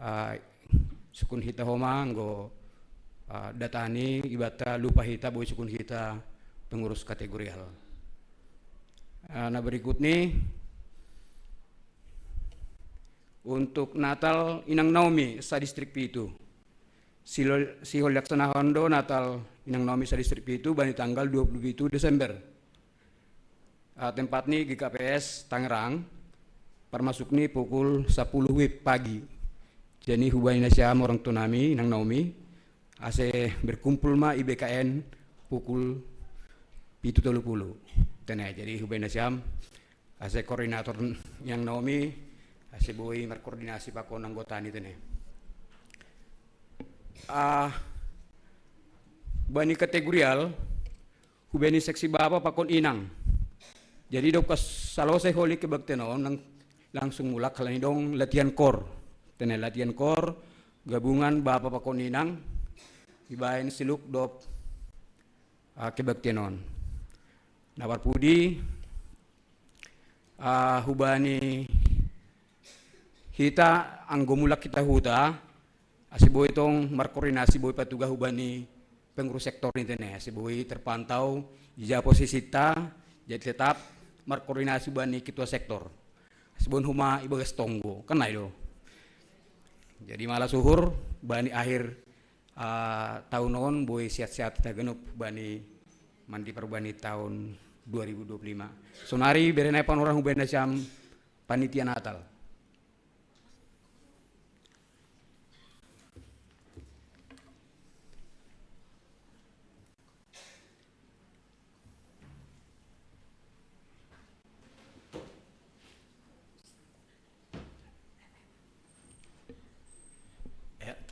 uh, sukun hita homa nggo datani ibata lupa hita boy sukun hita pengurus kategorial. Nah berikut nih untuk Natal Inang Naomi sa distrik Pitu. Si Laksana Hondo Natal Inang Naomi sa distrik Pitu bani tanggal 27 Desember. Tempat nih GKPS Tangerang. Permasuk nih pukul 10 WIB pagi. Jadi hubungan Syam orang tunami Inang Naomi ase berkumpul ma IBKN pukul 7.30. Jadi hubungan Syam ase koordinator yang Naomi ase boy berkoordinasi pakon anggota ni tene. Bani kategorial hubeni seksi bapa pakon inang. Jadi dok salose holi kebaktenon nang langsung mulak kalani dong latihan kor. Tene latihan kor gabungan bapa pakon inang ibain siluk dop kebaktenon. Nawar pudi hubani hita anggomulak kita huta asiboy itong markoordinasi boy patuga hubani pengurus sektor ini tene asiboy terpantau ija posisi ta jadi tetap markoordinasi bani ketua sektor asibon huma ibagas tonggo kan itu jadi malah suhur bani akhir tahun non boy siat-siat kita genup bani mandi perbani tahun 2025 sonari berenai orang hubani siam panitia Natal.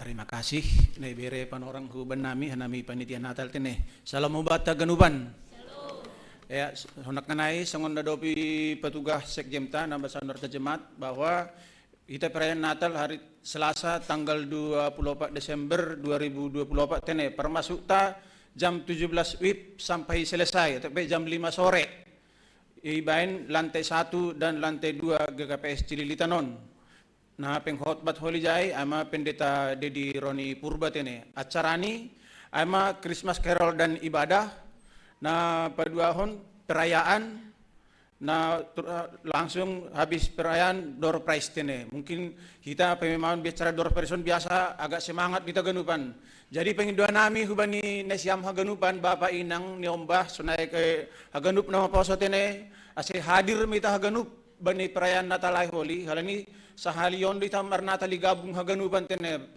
Terima kasih. Nebere panorang huban hanami panitia Natal tene. Salam ubata ganuban. Ya, honak kanai sangon dopi petugas sekjemta Ambasador Jemaat bahwa kita perayaan Natal hari Selasa tanggal 24 Desember 2024 tene permasuk ta jam 17 WIB sampai selesai sampai jam 5 sore. Ibain lantai 1 dan lantai 2 GKPS Cililitanon. Nah, pengkhotbat holijai ama pendeta Dedi Roni Purba tene. Acara ini ama Christmas Carol dan ibadah. Nah, paduahon perayaan. Nah, langsung habis perayaan door prize tene. Mungkin kita pememahan bicara door prize biasa agak semangat kita ganupan. Jadi pengindua nami hubani nesiam haganupan Bapak Inang niombah sunai ke haganup nama poso tene. Ase hadir mita haganup bani perayaan Natal ay holi. Hal ini sahalion di tamar Natal gabung haganupan tene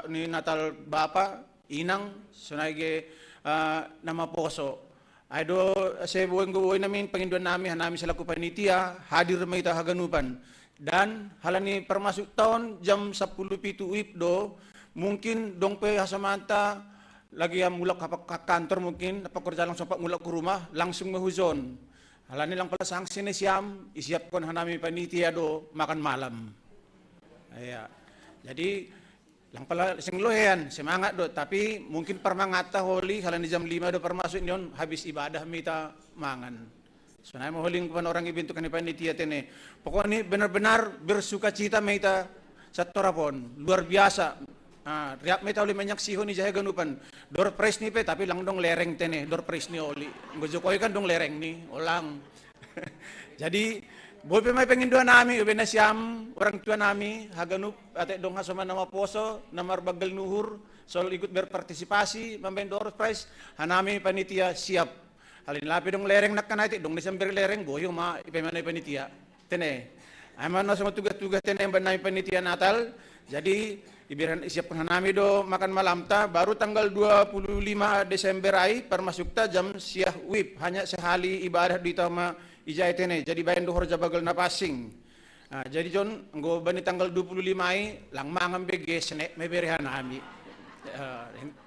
ni Natal Bapa Inang sunai ke nama poso. Aido saya bueng namin penginduan nami selaku panitia hadir maita haganupan dan halani permasuk tahun jam 10 pitu do mungkin dong pe hasamanta lagi yang mulak ke kantor mungkin apa kerja langsung pak mulak ke rumah langsung mahuzon halani lang pala sanksi ni siam isiapkan hanami panitia do makan malam ya jadi lang pala sing lohean semangat do tapi mungkin permangata holi halani jam 5 do permasuk nyon habis ibadah mita mangan sunai mahuling pan orang ibintu kan panitia tene pokoknya benar-benar bersukacita mita satorapon luar biasa riap mita uli menyaksiho ni jaya ganupan door prize ni pe tapi lang dong lereng tene door prize ni oli ngojokoy kan dong lereng ni olang jadi boy pe may pengindua nami ubena siam orang tua nami haganup ate dong hasoma nama poso namar bagal nuhur soal ikut berpartisipasi memben door prize hanami panitia siap halin lapi dong lereng nak kanai dong Desember lereng boyo ma ipemanay panitia tene aman no sama tugas-tugas tene benai panitia Natal jadi ibiran siapkan hanami do makan malam ta baru tanggal 25 Desember ai permasuk ta jam siah wib hanya sehali ibadah di tama ijai tene jadi bayan dohor jabagal na passing jadi John nggo bani tanggal 25 ai lang mangan bege sene meberehan nami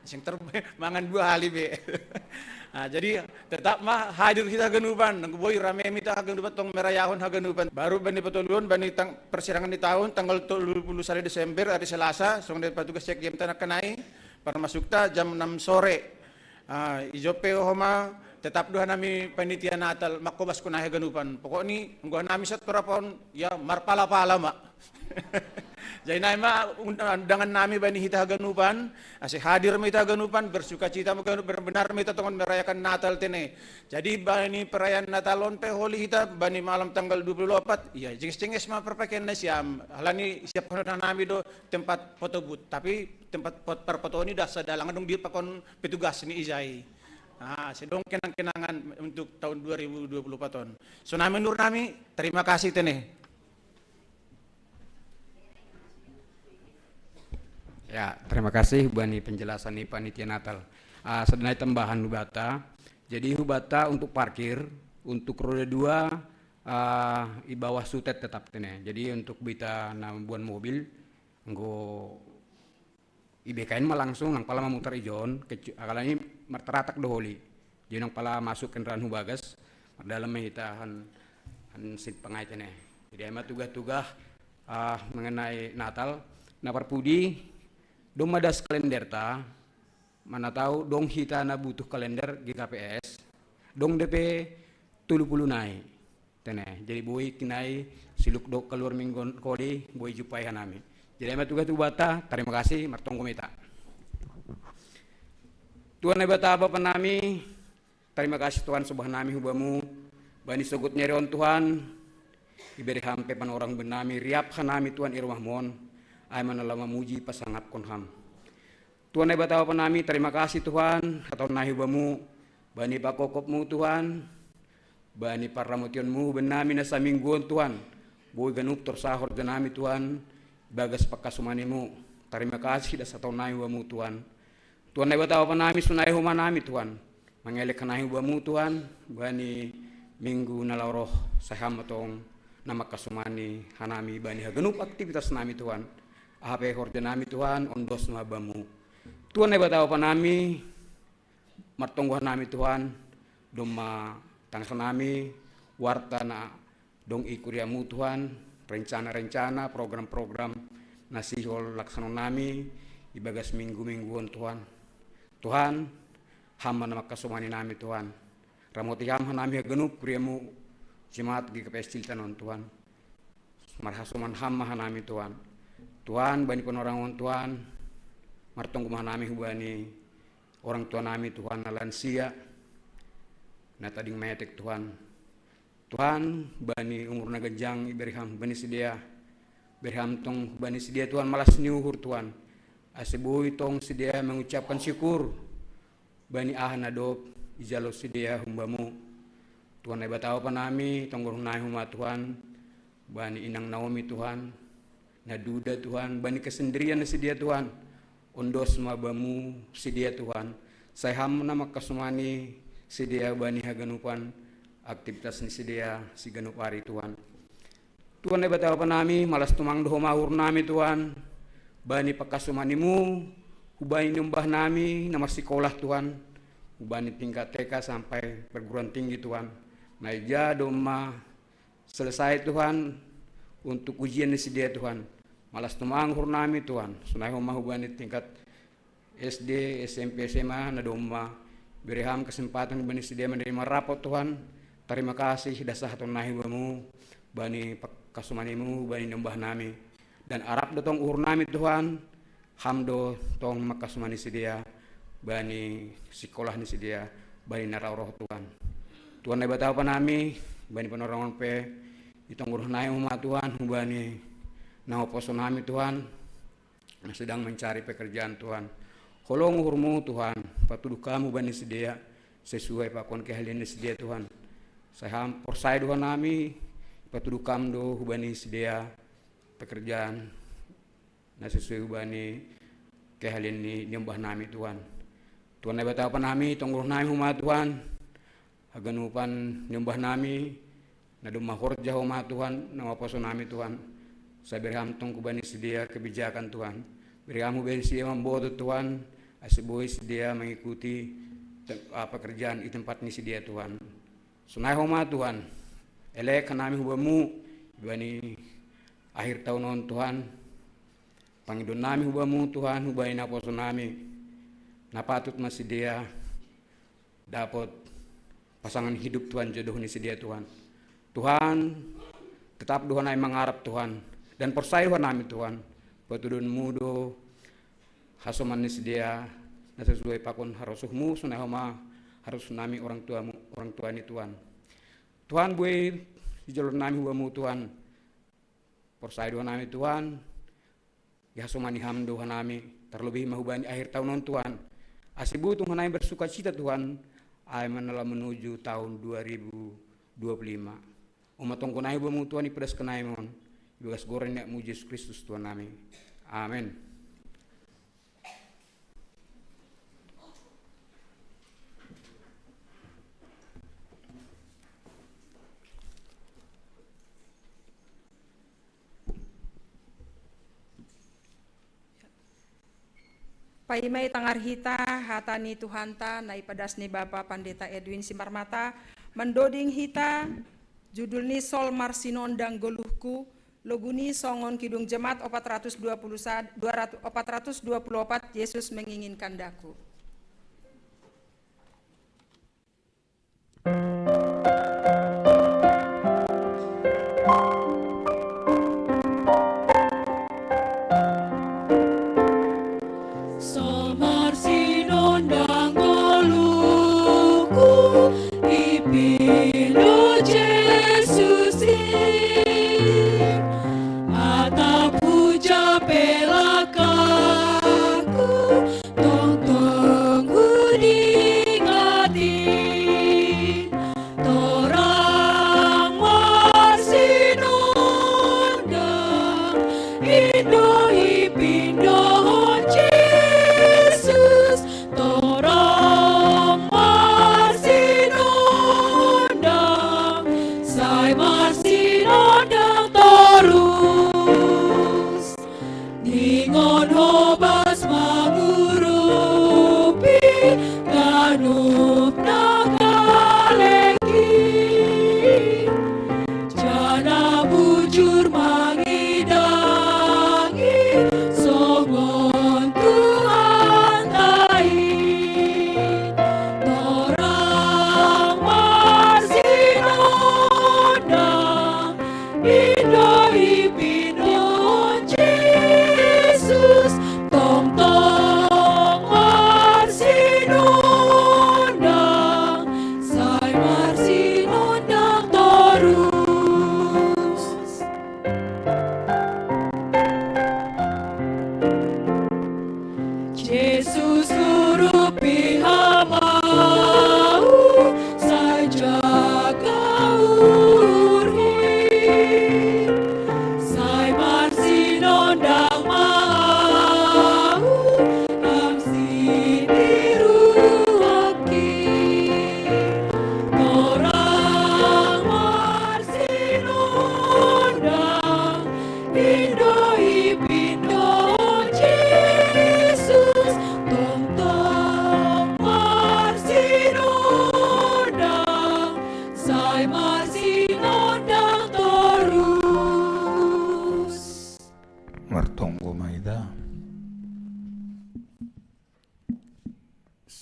sing mangan 2 hari be jadi tetap mah hadir kita ganupan boy rame mita ganupan tong merayahon haganupan baru bani petulun bani persidangan di tahun tanggal 21 Desember hari Selasa song dari petugas cek jam tanah kenai permasuk ta jam 6 sore ijope homa tetap doha nami panitia Natal makobas ko na ganupan. Pokok ni nggo nami sa turapon ya marpala-pala ma. Jadi naima undangan nami bani hita ganupan, asi hadir mita ganupan bersukacita benar mita tongon merayakan Natal tene. Jadi bani perayaan Natalon pe holi hita bani malam tanggal 24, ya jengis-jengis ma perpakaian na siam. Halani siap kono nami do tempat foto booth, tapi tempat perfoto ini dah sadalangan dong di pakon petugas ni Izai. Sedong kenang-kenangan untuk tahun 2024 ton. So nami nur nami, terima kasih tene. Ya, terima kasih bani penjelasan nih panitia Natal. Sebenarnya tambahan hubata. Jadi hubata untuk parkir, untuk roda 2 di bawah sutet tetap tene. Jadi untuk bita buan mobil, nggo IBKN mah langsung nang pala memutar ijon, akala ini marteratak doholi. Jadi nang pala masuk kendaraan hubagas, dalam kita han sit pengai tene. Jadi emang tugas-tugas mengenai Natal, naparpudi dong madas kalender ta, mana tahu dong hita na butuh kalender GKPS, dong DP 30 naik, tene. Jadi boy kinai siluk dok keluar minggon kodi, boy jupai hanami. Jadi emang tugas tu bata, terima kasih martong komita. Tuhan bata apa penami, terima kasih Tuhan subah nami hubamu, bani sogut nyerion Tuhan, iberi hampe pan orang benami, riap hanami Tuhan irumah mon. Ay manala mamuji pasangat konham. Tuhan ay batawa panami, terima kasih Tuhan, atau nahibamu, bani pakokopmu Tuhan, bani paramutionmu, benami na sa mingguan Tuhan, boy ganup torsahor ganami Tuhan, bagas pakasumanimu, terima kasih das atau nahibamu Tuhan. Tuhan ay batawa panami, sunay humanami Tuhan, mangelek nahibamu Tuhan, bani minggu nalauroh saham atong namakasumani hanami, bani ganup aktivitas nami Tuhan. Ahape horde nami Tuhan, ondos mabamu. Tuhan ay batawa pa nami, martonggohan nami Tuhan, doma tangsa nami, warta na dong ikuriamu Tuhan, rencana-rencana, program-program na sihol laksano nami, ibagas minggu-mingguan Tuhan. Tuhan, hama na makasumani nami Tuhan. Ramoti hama nami hagenup, kuriamu, jemaat GKPS Ciltanon Tuhan. Marhasuman hama nami Tuhan. Tuhan, bani penorangon Tuhan, martong kumahanami hubani orang tua nami Tuhan na lansia, na tading metek Tuhan. Tuhan, bani umur na gajang iberham bani sidia, berham tong bani sidia Tuhan malas niuhur Tuhan. Asibuhi tong sidia mengucapkan syukur, bani na dop ijalo sidia humbamu. Tuhan ay batawa pa nami, tong gurunay huma Tuhan, bani inang Naomi Tuhan, na duda Tuhan, bani kesendirian na si dia Tuhan, ondos mabamu si dia Tuhan, sayham na makasumani si dia bani haganupan, aktivitas ni si dia si ganupari Tuhan. Tuhan ay batawa pa nami, malas tumang doho mahur nami Tuhan, bani pakasumanimu, hubani nyumbah nami, na masikolah Tuhan, hubani tingkat TK sampai perguruan tinggi Tuhan, naija doma selesai Tuhan, untuk ujian ni si dia Tuhan. Malas tumanghur nami Tuhan. Sunay humahuban tingkat SD, SMP, SMA na doma. Beriham kesempatan bani si dia menerima rapot Tuhan. Terima kasih dasah atau nahibamu, bani kasumanimu, bani nyembah nami. Dan Arab dotong uhur nami Tuhan. Hamdo tong makasumani si dia, bani sekolah ni si dia, bani narauroh Tuhan. Tuhan ay batawa pa nami, bani panorangon pe, itong uruhnay umat Tuhan, bani naoposo nami Tuhan, na sedang mencari pekerjaan Tuhan. Holong uhurmu Tuhan, patuduh kamu bani sedia, sesuai pakon keahlian sedia Tuhan. Saya hampor saya Tuhan nami, patuduh kamu do bani sedia pekerjaan, na sesuai bani keahlian ni nyembah nami Tuhan. Tuhan ay batawa pa nami, itong uruhnay umat Tuhan, haganupan nyembah nami, na dumahor jaho umat Tuhan, naoposo nami Tuhan. Saya berham tong kubani sedia kebijakan Tuhan. Berham beri sedia membodo Tuhan. Asiboy sedia mengikuti pekerjaan di tempat ni sedia Tuhan. Sunay homa Tuhan. Elek kanami hubamu bani akhir tahun non Tuhan. Pangidon nami hubamu Tuhan, hubay na po nami. Napatut mas sedia dapat pasangan hidup Tuhan, jodoh ni sedia Tuhan. Tuhan, tetap Tuhan ay mangarap Tuhan, dan percaya nami Tuhan, patudun mudo, hasoman ni sedia, na sesuai pakon harusuhmu, sunahoma harus nami orang tua ni Tuhan. Tuhan buai di jalur nami huamu Tuhan, percaya Tuhan nami Tuhan, ya hasomani hamdo nami, terlebih mahubani akhir tahun Tuhan. Asibu Tuhan ay bersuka cita Tuhan, ay manala menuju tahun 2025. Umatong kunay huamu Tuhan ipedas kenay mon, yugas goreng nek mu Yesus Kristus Tuhan nami. Amin. Paimay tangarhita hatani Tuhanta na ipadas ni Bapa Pandeta Edwin Simarmata mendoding hita judul ni Sol Marsinondang Goluhku loguni songon kidung jemaat 424 Yesus menginginkan daku.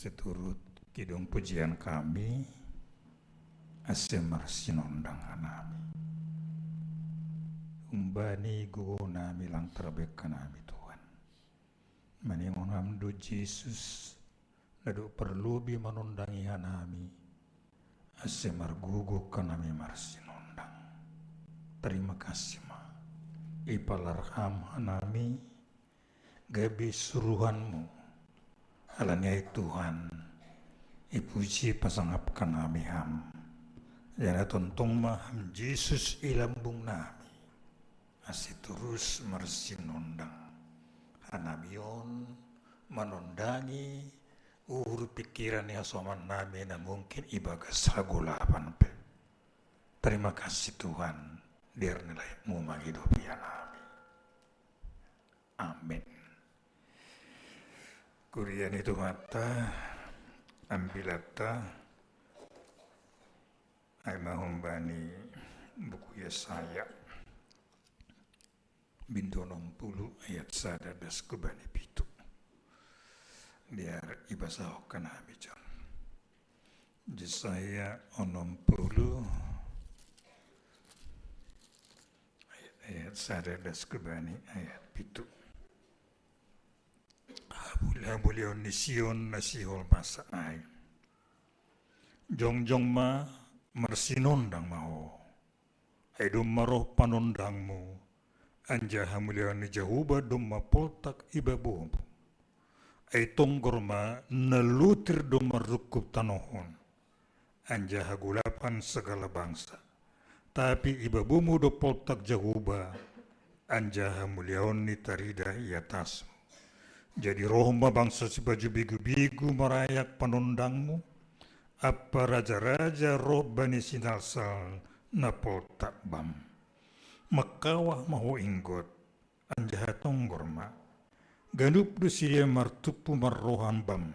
Seturut kidung pujian kami, asemar sinondang anami. Umbani gugo nami lang terbek nami Tuhan. Maningon hamdu Yesus, ladu perlubi manundangi hanami, asemar gugo kanami marsinondang. Terima kasih ma, ipalarham hanami, gabi suruhanmu. Alanyai Tuhan, ipuji pasangap kanami ham. Yana tontong maham Yesus ilambung nami. Asi terus marsinondang. Hanamion manondangi uhur pikiran ya soman nami na mungkin ibagas hagulapan pe. Terima kasih Tuhan, biar nilai mu menghidupi nami. Amin. Kurian itu mata ambilata ay mahumbani buku Yesaya bintu 60 ayat 11 kubani pitu biar ibasahokan kami John Yesaya 60 ayat 11 kebani ayat 7. Habul-habul ni Sion na sihol masa ay. Jong-jong ma marsinondang maho. Ay dumaroh panondangmu. Anja hamulian ni Jahuba dumma poltak ibabuh. Ay tunggorma nalutir dumarukub tanohon. Anja hagulapan segala bangsa. Tapi ibabumu do poltak Jahuba. Anja hamulian ni tarida iatasmu. Jadi rohma bangsa si baju bigu-bigu merayak panondangmu. Apa raja-raja roh bani sinalsal na poltak bam. Makawah mahu inggot, anjaha tonggorma. Ganup do siya martupu marrohan bam.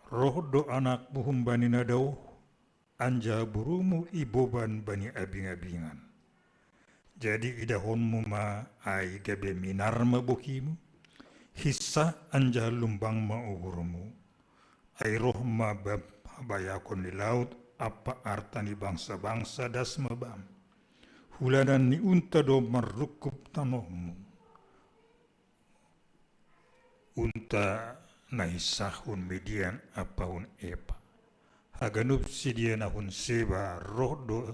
Roh do anak buhum bani nadau, anja burumu iboban bani abing-abingan. Jadi idahonmu ma ay gabe minar mabuhimu, hissa anja lumbang mauhurmu. Ay roh ma bayakon di laut, apa artani bangsa-bangsa das mabam. Hulanan ni unta do marukub tanohmu. Unta naisahun median apahun epa. Haganup sidia nahun seba roh do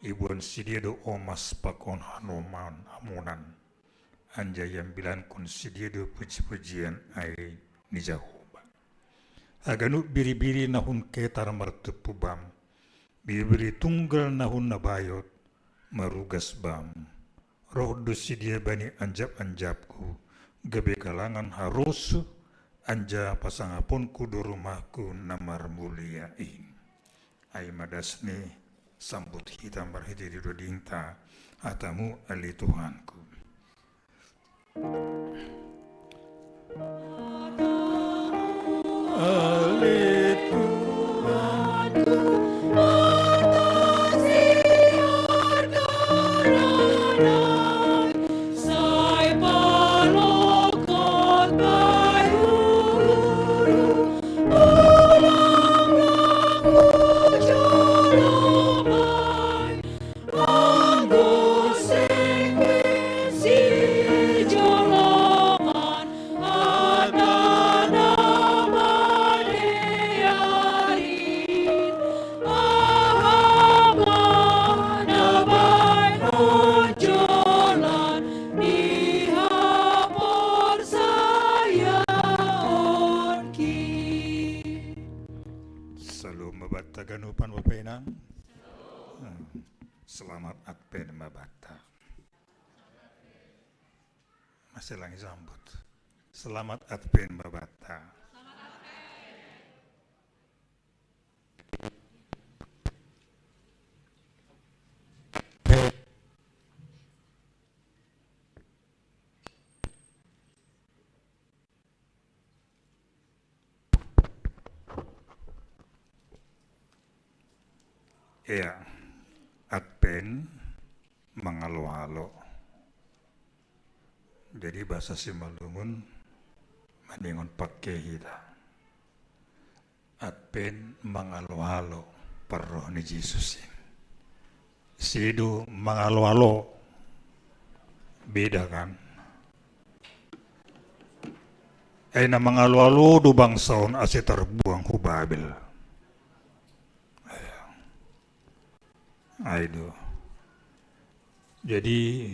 ibuan sidia do omas pakon hanoman amunan. Anjayam bilan kun sidia do puji-pujian ay ni Jahuba. Haganup biri-biri nahun ketar martupu bam. Biri-biri tunggal nahun nabayot. Marugas bam, roh dosi dia bani anjap-anjapku, gabe kalangan harus anja pasangapun kudu rumahku namar mulia ing. Ay madasni sambut hitam barhiti di dodingta, atamu ali Tuhanku. Ali Ganupan Bapenan. Selamat Advent Mabata. Masih lagi sambut. Selamat Advent Mabata. Ya, Advent mangalo-halo. Jadi bahasa Simalungun maningon pakai kita. Advent mangalo-halo perroh ni Yesus. Sidu mangalo-halo beda kan? Na mangalo-halo do bangsaon ase terbuang hu Babel. Aido. Jadi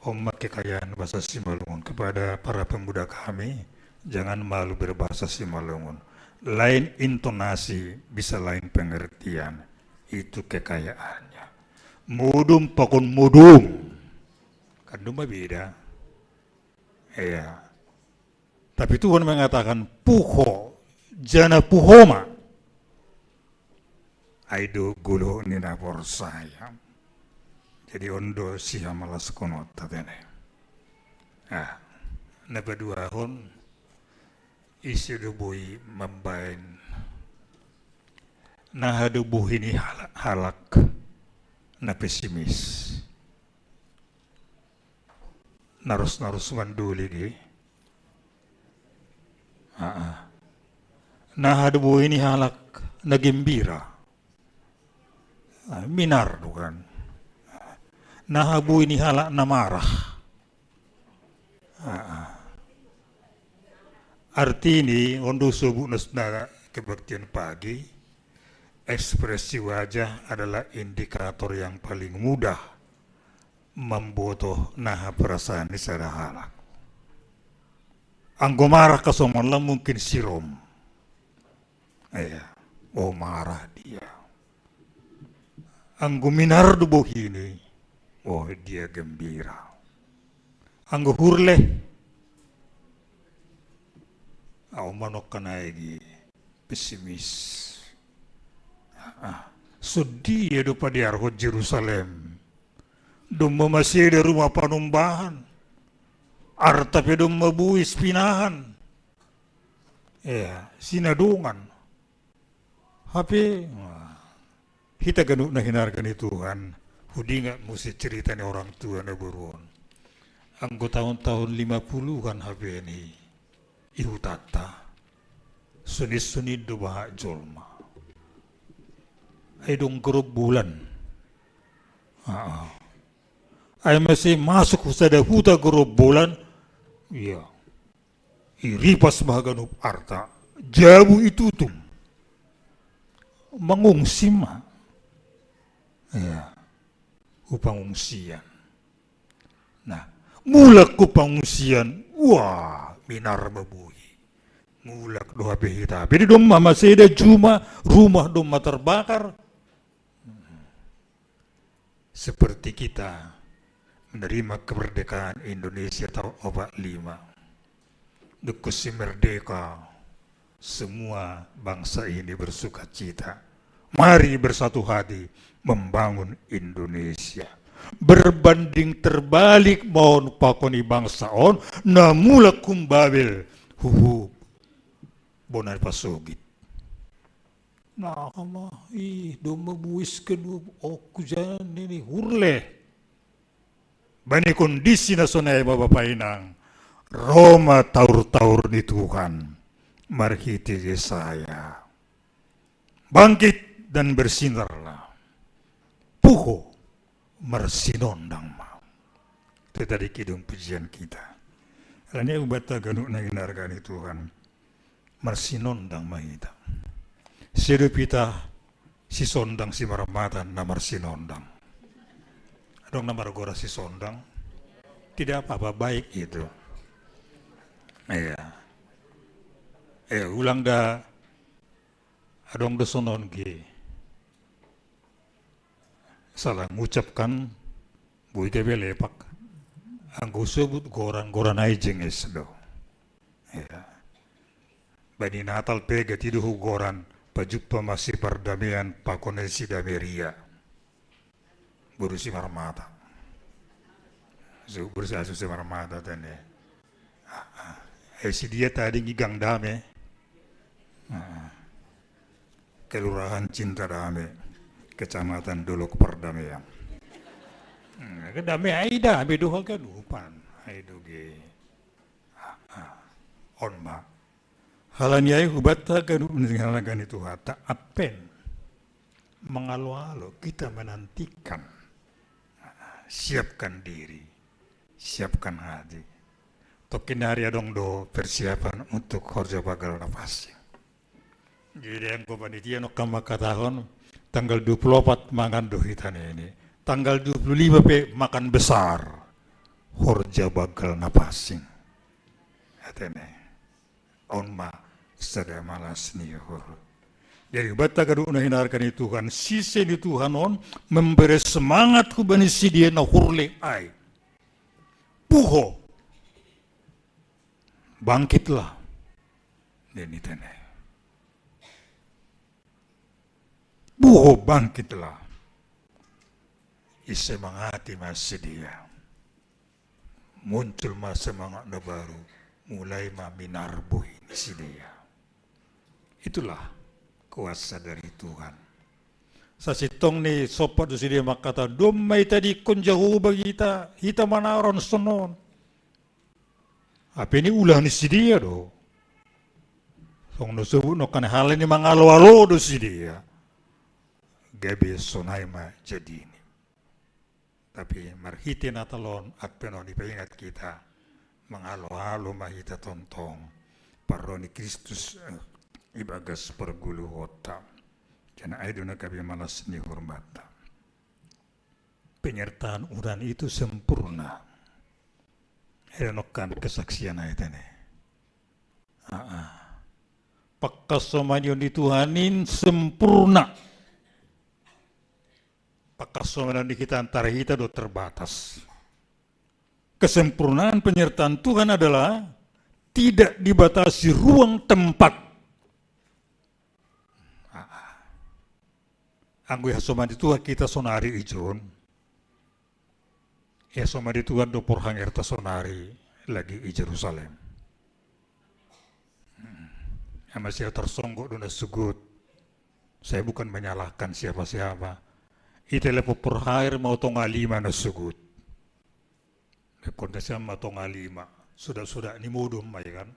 umat kekayaan bahasa Simalungun kepada para pemuda kami, jangan malu berbahasa Simalungun. Lain intonasi, bisa lain pengertian. Itu kekayaannya. Mudum pakun mudum. Kan cuma beda. Iya. Tapi Tuhan mengatakan puho, jana puhoma. Aido gulo ni napor saya. Jadi ondo siya malas konot tatene. Nabadua hon isi dubui mabain. Nahadubuh ini halak na pesimis. Narus-narus manduli di. Nahadubuh ini halak na gembira. Minar bukan. Nahabu ini halak na marah. Arti ini untuk subuh nasna kebaktian pagi, ekspresi wajah adalah indikator yang paling mudah membotoh nah perasaan di sada halak. Anggo marah kesomonlah mungkin sirom. Oh marah dia. Anggo minar dubuh ini, oh dia gembira. Anggo hurle, manok kanai pesimis. Sedih ya pada arhot Jerusalem. Dum masih di rumah panumbahan. Artape dum mabuis pinahan. Sinadungan. Tapi kita ganuk na hinargan Tuhan. Hudi nga mesti cerita ni orang tua na buruan. Anggo tahun-tahun 50-an HP ini. Ihu tata. Sunit-sunit do bahak jolma. Ay dong grup bulan. Ay masih masuk sa huta grup bulan. Iya. Iripas mahaganop arta. Jabu itutum. Mengungsi mah. Iya. Upangungsian. Nah, mulak upangungsian. Wah, minar mabuhi. Mulak doa behita. Jadi dong mama seda cuma rumah dong terbakar. Seperti kita menerima kemerdekaan Indonesia tahun 45. Dukusi merdeka, semua bangsa ini bersuka cita. Mari bersatu hati membangun Indonesia. Berbanding terbalik mohon pakoni bangsa on, namulak kumbabil huhu bonai pasogit. Nah, doma buis kedua aku jangan ini hurle. Bani kondisi nasional bapak inang. Roma taur-taur ni Tuhan. Marhiti saya. Bangkit dan bersinarlah. Puho marsinondang mau. Itu tadi kidung pujian kita. Ini ubata ganuk na hinargani Tuhan. Marsinondang mahita. Sirupita si sondang si maramatan na marsinondang. Adong na maragora si sondang. Tidak apa-apa baik itu. Ulang da adong da sonon ki. Salah mengucapkan bui tebe lepak. Anggo sebut goran-goran ay jenges do. Bani Natal pega tiduhu goran pajuppa masih perdamaian pakonesi dameria. Burusi marmata. Burusi asusi marmata tane. Si dia tadi ngigang dame. Kelurahan Cinta Dame, Kecamatan Dolok Perdamaian. Kedame ai dame doha kadupan. Ai doge. Onma. Halanya hubata kadu mendengarkan itu hata apen. Mengalo-alo kita menantikan. Siapkan diri. Siapkan hati. Tokin hari adong do persiapan untuk kerja bagal nafas. Jadi yang ko panitia no kamakatahon tanggal 24 makan do hitan ini. Tanggal 25 pe makan besar. Horja bagal napasing. Atene. Onma sada malas nihur. Jadi bata kadu na hinarkan itu Tuhan. Sisi ni Tuhan on memberi semangat ku bani si dia na hurle ai. Puho. Bangkitlah. Dan itu nih. Buho bangkitlah. Isemangati masih dia. Muncul mas semangat na baru. Mulai maminarbuh ini si dia. Itulah kuasa dari Tuhan. Sa sitong ni sopat si dia makata. Domay tadi konjahu bagi kita. Kita manaron sonon. Apa ini ulah ni si dia do. Song no subuh no kan hal ini mangalo-alo do si dia. Gabi sonai ma jadi ini. Tapi marhiti natalon at penoni paingat kita mangalo-alo mahita tontong paroni Kristus ibagas pergulu hota. Jana ay doon na gabi malas ni hormata. Penyertaan uran itu sempurna. Enokan kesaksian ayat ini. Pakasoman di Tuhanin sempurna. Pakasoman di kita antara kita do terbatas. Kesempurnaan penyertaan Tuhan adalah tidak dibatasi ruang tempat. Anggu hasoman di Tuhan kita sonari ijon. Ya sama di Tuhan do porhang erta sonari lagi di Jerusalem. Masih tersonggok dona sugut. Saya bukan menyalahkan siapa-siapa. Itu lepo porhair mau tonga lima na sugut. Kondisi sama tonga lima. Sudah ni mudum mai kan.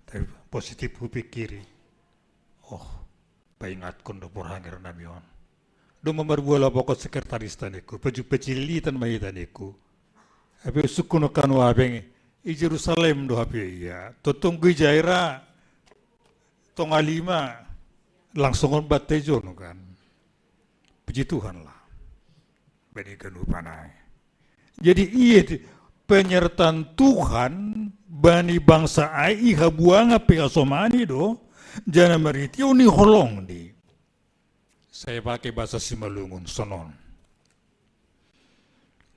Tapi positif pikiri. Oh, paingat kondo porhanger namion. Do memperbuala pokok sekretaris taniku, pecilitan mai taniku. Tapi sukuno kanu abeng i Jerusalem do hape ya. Totong gue jaira tonga lima langsung on batejo no kan. Puji Tuhan lah. Bani kanu panai. Jadi iya penyertaan Tuhan bani bangsa ai habuanga pe asomani do jana meritio ni holong di. Saya pakai bahasa Simalungun, sonon.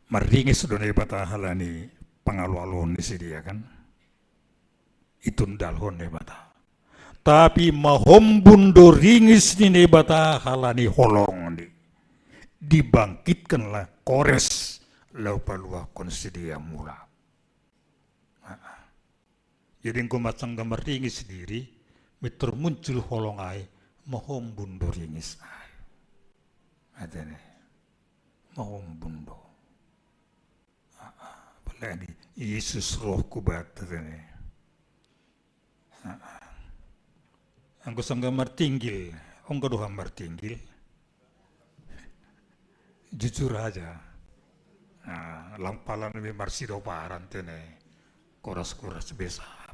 Maringis donai bata halani pangalu-alun di sini ya kan. Itun dalhon ne bata. Tapi mahombundo ringis ni bata halani holong di. Dibangkitkanlah Kores lau palua konsidia mula. Jadi engkau macam gambar ringis sendiri, mitur muncul holong ai mahombundo ringis ai. Ada nih, mau bundo. Apalagi Yesus roh kubat ada nih. Angko sangga martinggil, ongko doha martinggil. Jujur aja. Lampalan lebih marsido paran tene, koras-koras besar.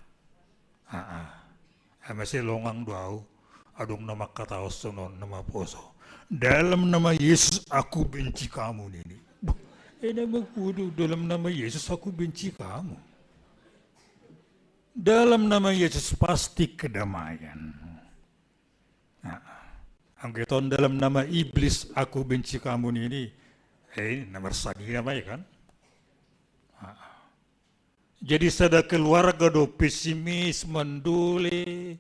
Masih longang doau, adung nama kata osonon nama poso. Dalam nama Yesus aku benci kamu ini. Nama kudu dalam nama Yesus aku benci kamu. Dalam nama Yesus pasti kedamaian. Anggeton dalam nama iblis aku benci kamu ini. Nomor sagi namanya kan. Jadi sada keluarga do pesimis, mendule,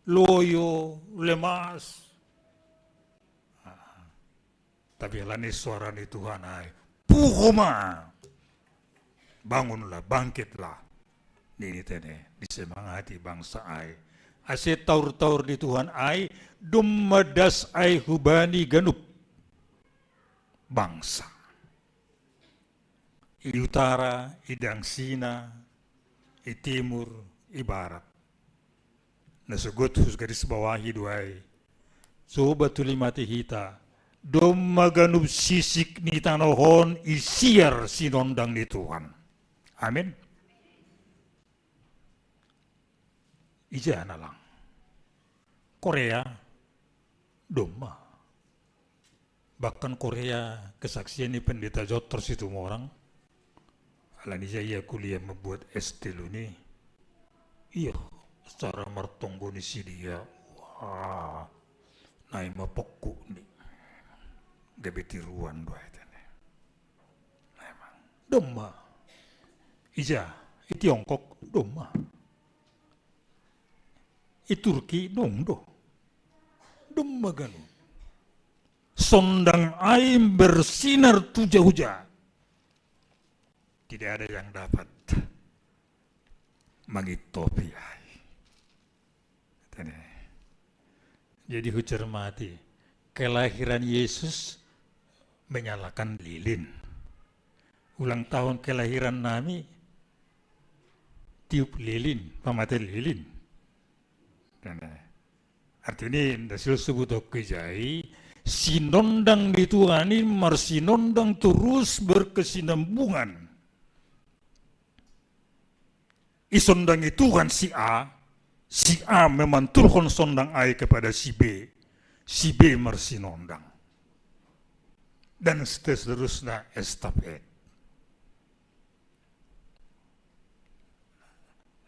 loyo, lemas. Tapi lani suara ni Tuhan ay, puhoma, bangunlah, bangkitlah. Ini tene, disemangati bangsa ay. Asyik taur-taur di Tuhan ay, dumadas ay hubani ganup. Bangsa. I utara, i dangsina, i timur, i barat. Nasugot hus garis bawahi duay. Coba tulimati hita. Dom maganub sisik ni tanohon isiar sinondang ni Tuhan. Amin. Ija na lang. Korea, doma. Bahkan Korea kesaksian ni pendeta Jotros itu orang. Alani saya kuliah membuat STL ini. Iya, secara martonggo ni si dia. Wah, naik mapokku ni. Gabi tiruan doa itu nih. Memang doma. Ija, i Tiongkok doma. I Turki dongdo. Doma ganu. Sondang air bersinar tujuh hujan. Tidak ada yang dapat mengitopi air. Jadi hucermati kelahiran Yesus menyalakan lilin. Ulang tahun kelahiran nami tiup lilin, pamate lilin. Artinya dasil sebut kejai sinondang dituani marsinondang terus berkesinambungan. Isondang itu kan si A memantulkan sondang A kepada si B marsinondang. Dan seterusnya estafet.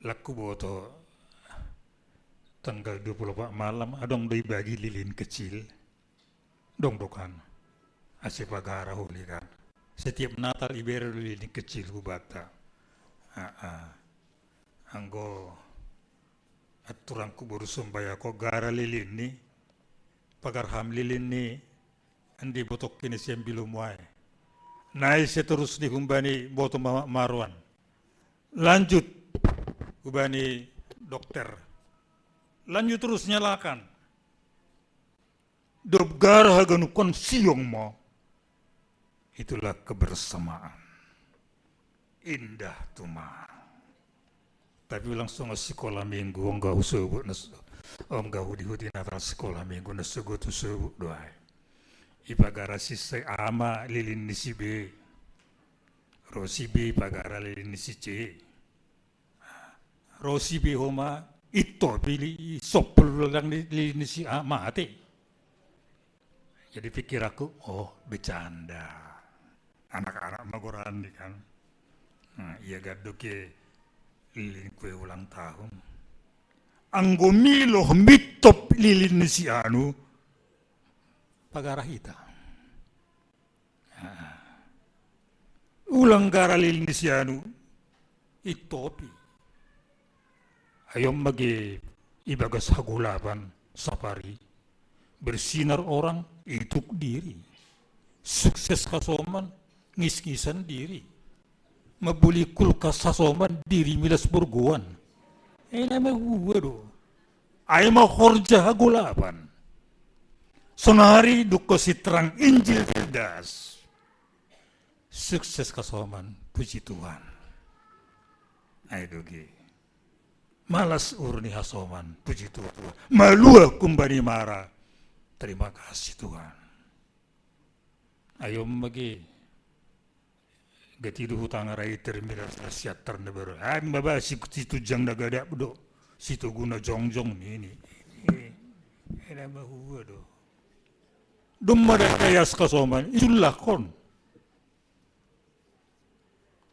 Laku boto tanggal 24 malam adong dibagi lilin kecil. Dong dokan. Ase pagara huli kan. Setiap Natal ibere lilin kecil hubata. Anggo aturangku baru sumbaya ko gara lilin ni pagarham lilin ni andi botok kini siyang bilumuay nai seterus di humbani boto maruan lanjut hubani dokter lanjut terus nyalakan dob gara haganukon siyong mo itulah kebersamaan indah tuma. Tapi langsung sekolah minggu enggak usubuk enggak hudi natal sekolah minggu nasugut usubuk doai. Ipagara si ama lilin ni si B. Rosi B pagara lilin ni si C. Rosi B homa ito bili sopel lang lilin ni si A mati. Jadi pikir aku, oh bercanda. Anak-anak magoran nih kan. Nah, iya gaduke lilin kue ulang tahun. Anggo milo mitop lilin si anu pagarahita. Ulang gara lilin si anu itopi. Ayom magi ibagas hagulaban safari. Bersinar orang ituk diri. Sukses kasoman ngis-ngisan diri. Mabuli kulkas sasoman diri milas burguan. Nama gua do. Ay mahorja hagulapan. Sonari duko si terang Injil Firdas. Sukses kasoman puji Tuhan. Ay dogi. Malas urni hasoman puji Tuhan. Malua kumbani mara. Terima kasih Tuhan. Ayo magi. Gatidu hutang rai terminal siat terneber. Mbaba situ jang nagada do. Situ guna jongjong ini. Ini bahua do. Dumada kayas kasoman itulah kon.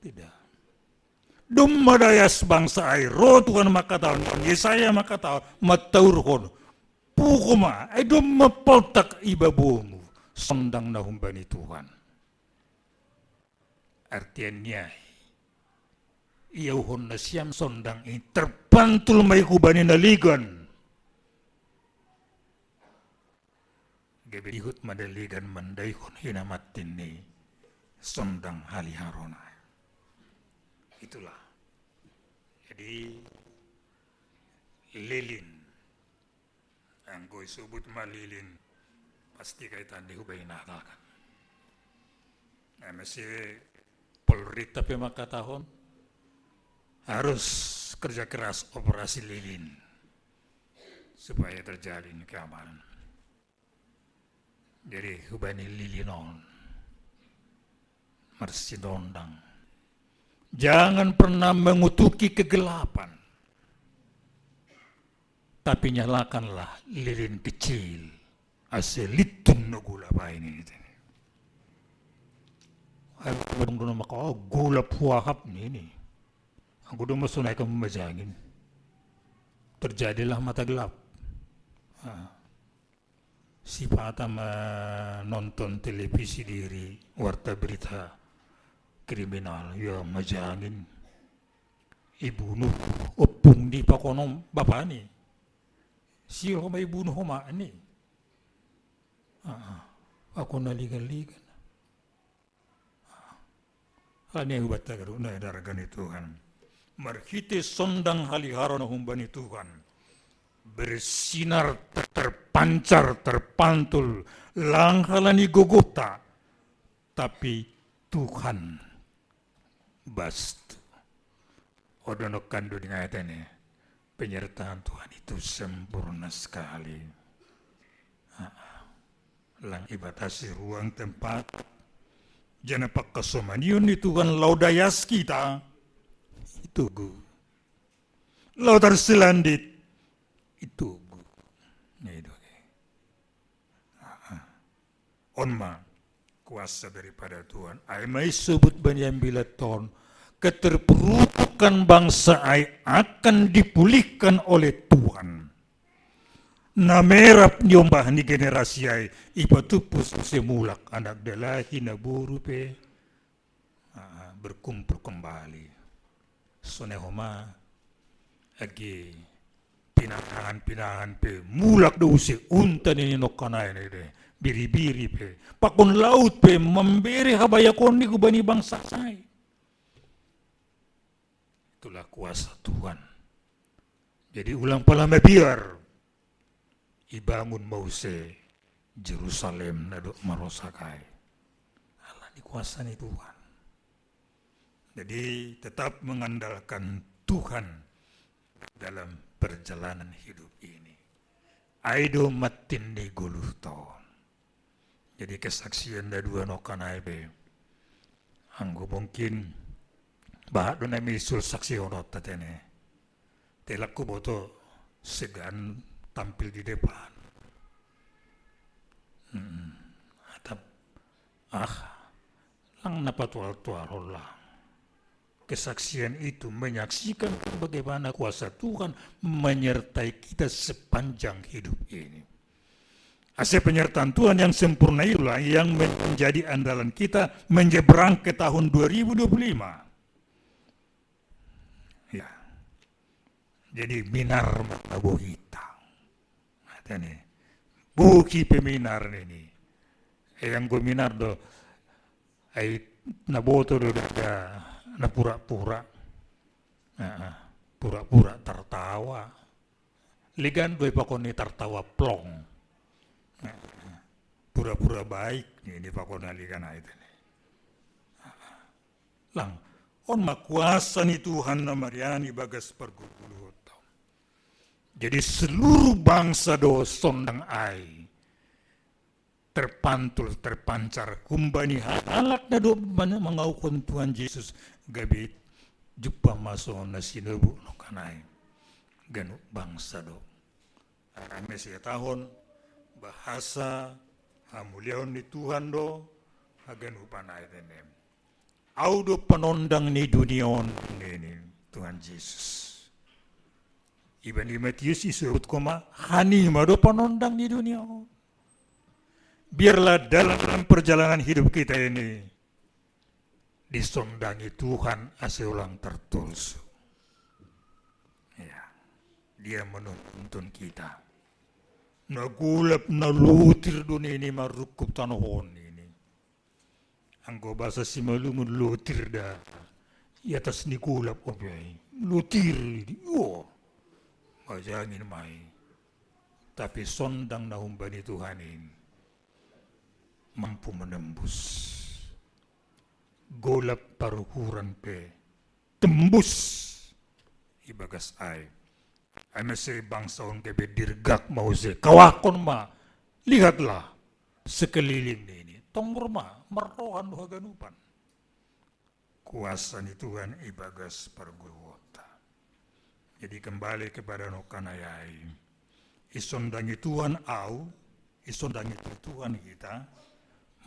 Tidak. Dummadayas bangsa ay ro Tuhan makataon kon. Yesaya makataon mataur kon. Pukuma ay dummapaltak ibabumu. Sondang na humbani Tuhan. Artiannya iauhon na siyam sondang terpantul may kubani naligan. Gebihut madaligan mandayhon hinamatin ni sondang haliharona. Itulah. Jadi lilin. Ang goy subut malilin pasti kaitan di hubay nakalkan. Masih Polri tapi maka tahun harus kerja keras operasi lilin supaya terjalin keamanan. Jadi hubani lilinon marsinondang. Jangan pernah mengutuki kegelapan. Tapi nyalakanlah lilin kecil. Aselitun nugula ini. Aku doon maka gulap wahap ini. Aku doon masunay kang mamajangin. Terjadilah mata gelap. Si Pata nonton televisi diri, warta berita kriminal, ya majangin. Ibunuh, opung di pakonong bapak ni. Siya ko may ibunuh huma ni. Ako naligan-ligan. Ano yung bata garo na idaragan ni Tuhan. Marhiti sondang haliharan na humba ni Tuhan. Bersinar, terpancar, terpantul. Langhalan ni gugota. Tapi Tuhan bast. Odo no kando di ngayatan Penyertaan Tuhan itu sempurna sekali. Lang ibatasi ruang tempat. Jangan pakai somanion itu kan laudayas kita. Itu gu. Laudar selandit. Itu gu. Itu. Onma kuasa daripada Tuhan. Ai mai sebut banyak bilaton. Keterpurukan bangsa ai akan dipulihkan oleh Tuhan. Namerap nyombah ni generasi ai ipatupus semulak anak dalahi na buru pe berkumpul kembali. Sonehoma agi pinahan pe mulak do usi unta ni nokanay na ide biri-biri pe pakon laut pe memberi habayakon ni kubani bangsa sai. Itulah kuasa Tuhan. Jadi ulang pala biar ibangun Mose Jerusalem na do marosakai. Allah ni kuasa ni Tuhan. Jadi tetap mengandalkan Tuhan dalam perjalanan hidup ini. Aido matin ni guluh tahun. Jadi kesaksian da dua nokanai be. Anggo mungkin bahak do na misul saksi onot tatene. Telakku boto segan tampil di depan. Lang napatual-tual lang. Kesaksian itu menyaksikan bagaimana kuasa Tuhan menyertai kita sepanjang hidup ini. Hasil penyertaan Tuhan yang sempurna itulah yang menjadi andalan kita menyeberang ke tahun 2025. Ya. Jadi minar matabu hitam. Ini buki peminar ini. Yang gue minar do ay naboto do da na pura-pura. Pura-pura tertawa. Ligan gue pakoni tertawa plong. Pura-pura baik ini pakona ligan itu. Lang on makuasa ni Tuhan na Mariani bagas perguluh. Jadi seluruh bangsa do sondang ai terpantul terpancar kumbani halak na do mengaukun Tuhan Yesus gabit jumpa masuk na sinubu no kanai ganu bangsa do arame siya tahun bahasa hamuliaon ni Tuhan do aganu panay tenem audo panondang ni dunion ini Tuhan Yesus. Iban di Matius disebut koma hanima do panondang di dunia. Biarlah dalam perjalanan hidup kita ini disondangi Tuhan aseulang tertulsu. Ya, Dia menuntun kita. Nagulap nalutir dunia ini marukup tanohon ini. Anggo bahasa simalumun lutir da. I atas ni kulap obyay. Lutir ini. Oh. Majangin mai. Tapi sondang na humbani Tuhanin mampu menembus. Golap paruhuran pe tembus ibagas ay. Ay masih bangsaon kebe dirgak mau se kawakon ma. Lihatlah sekeliling ini. Tonggur ma merohan haganupan. Kuasa ni Tuhan ibagas parguwota. Jadi kembali kepada nokanayai. Isondangi Tuhan au, isondangi Tuhan kita.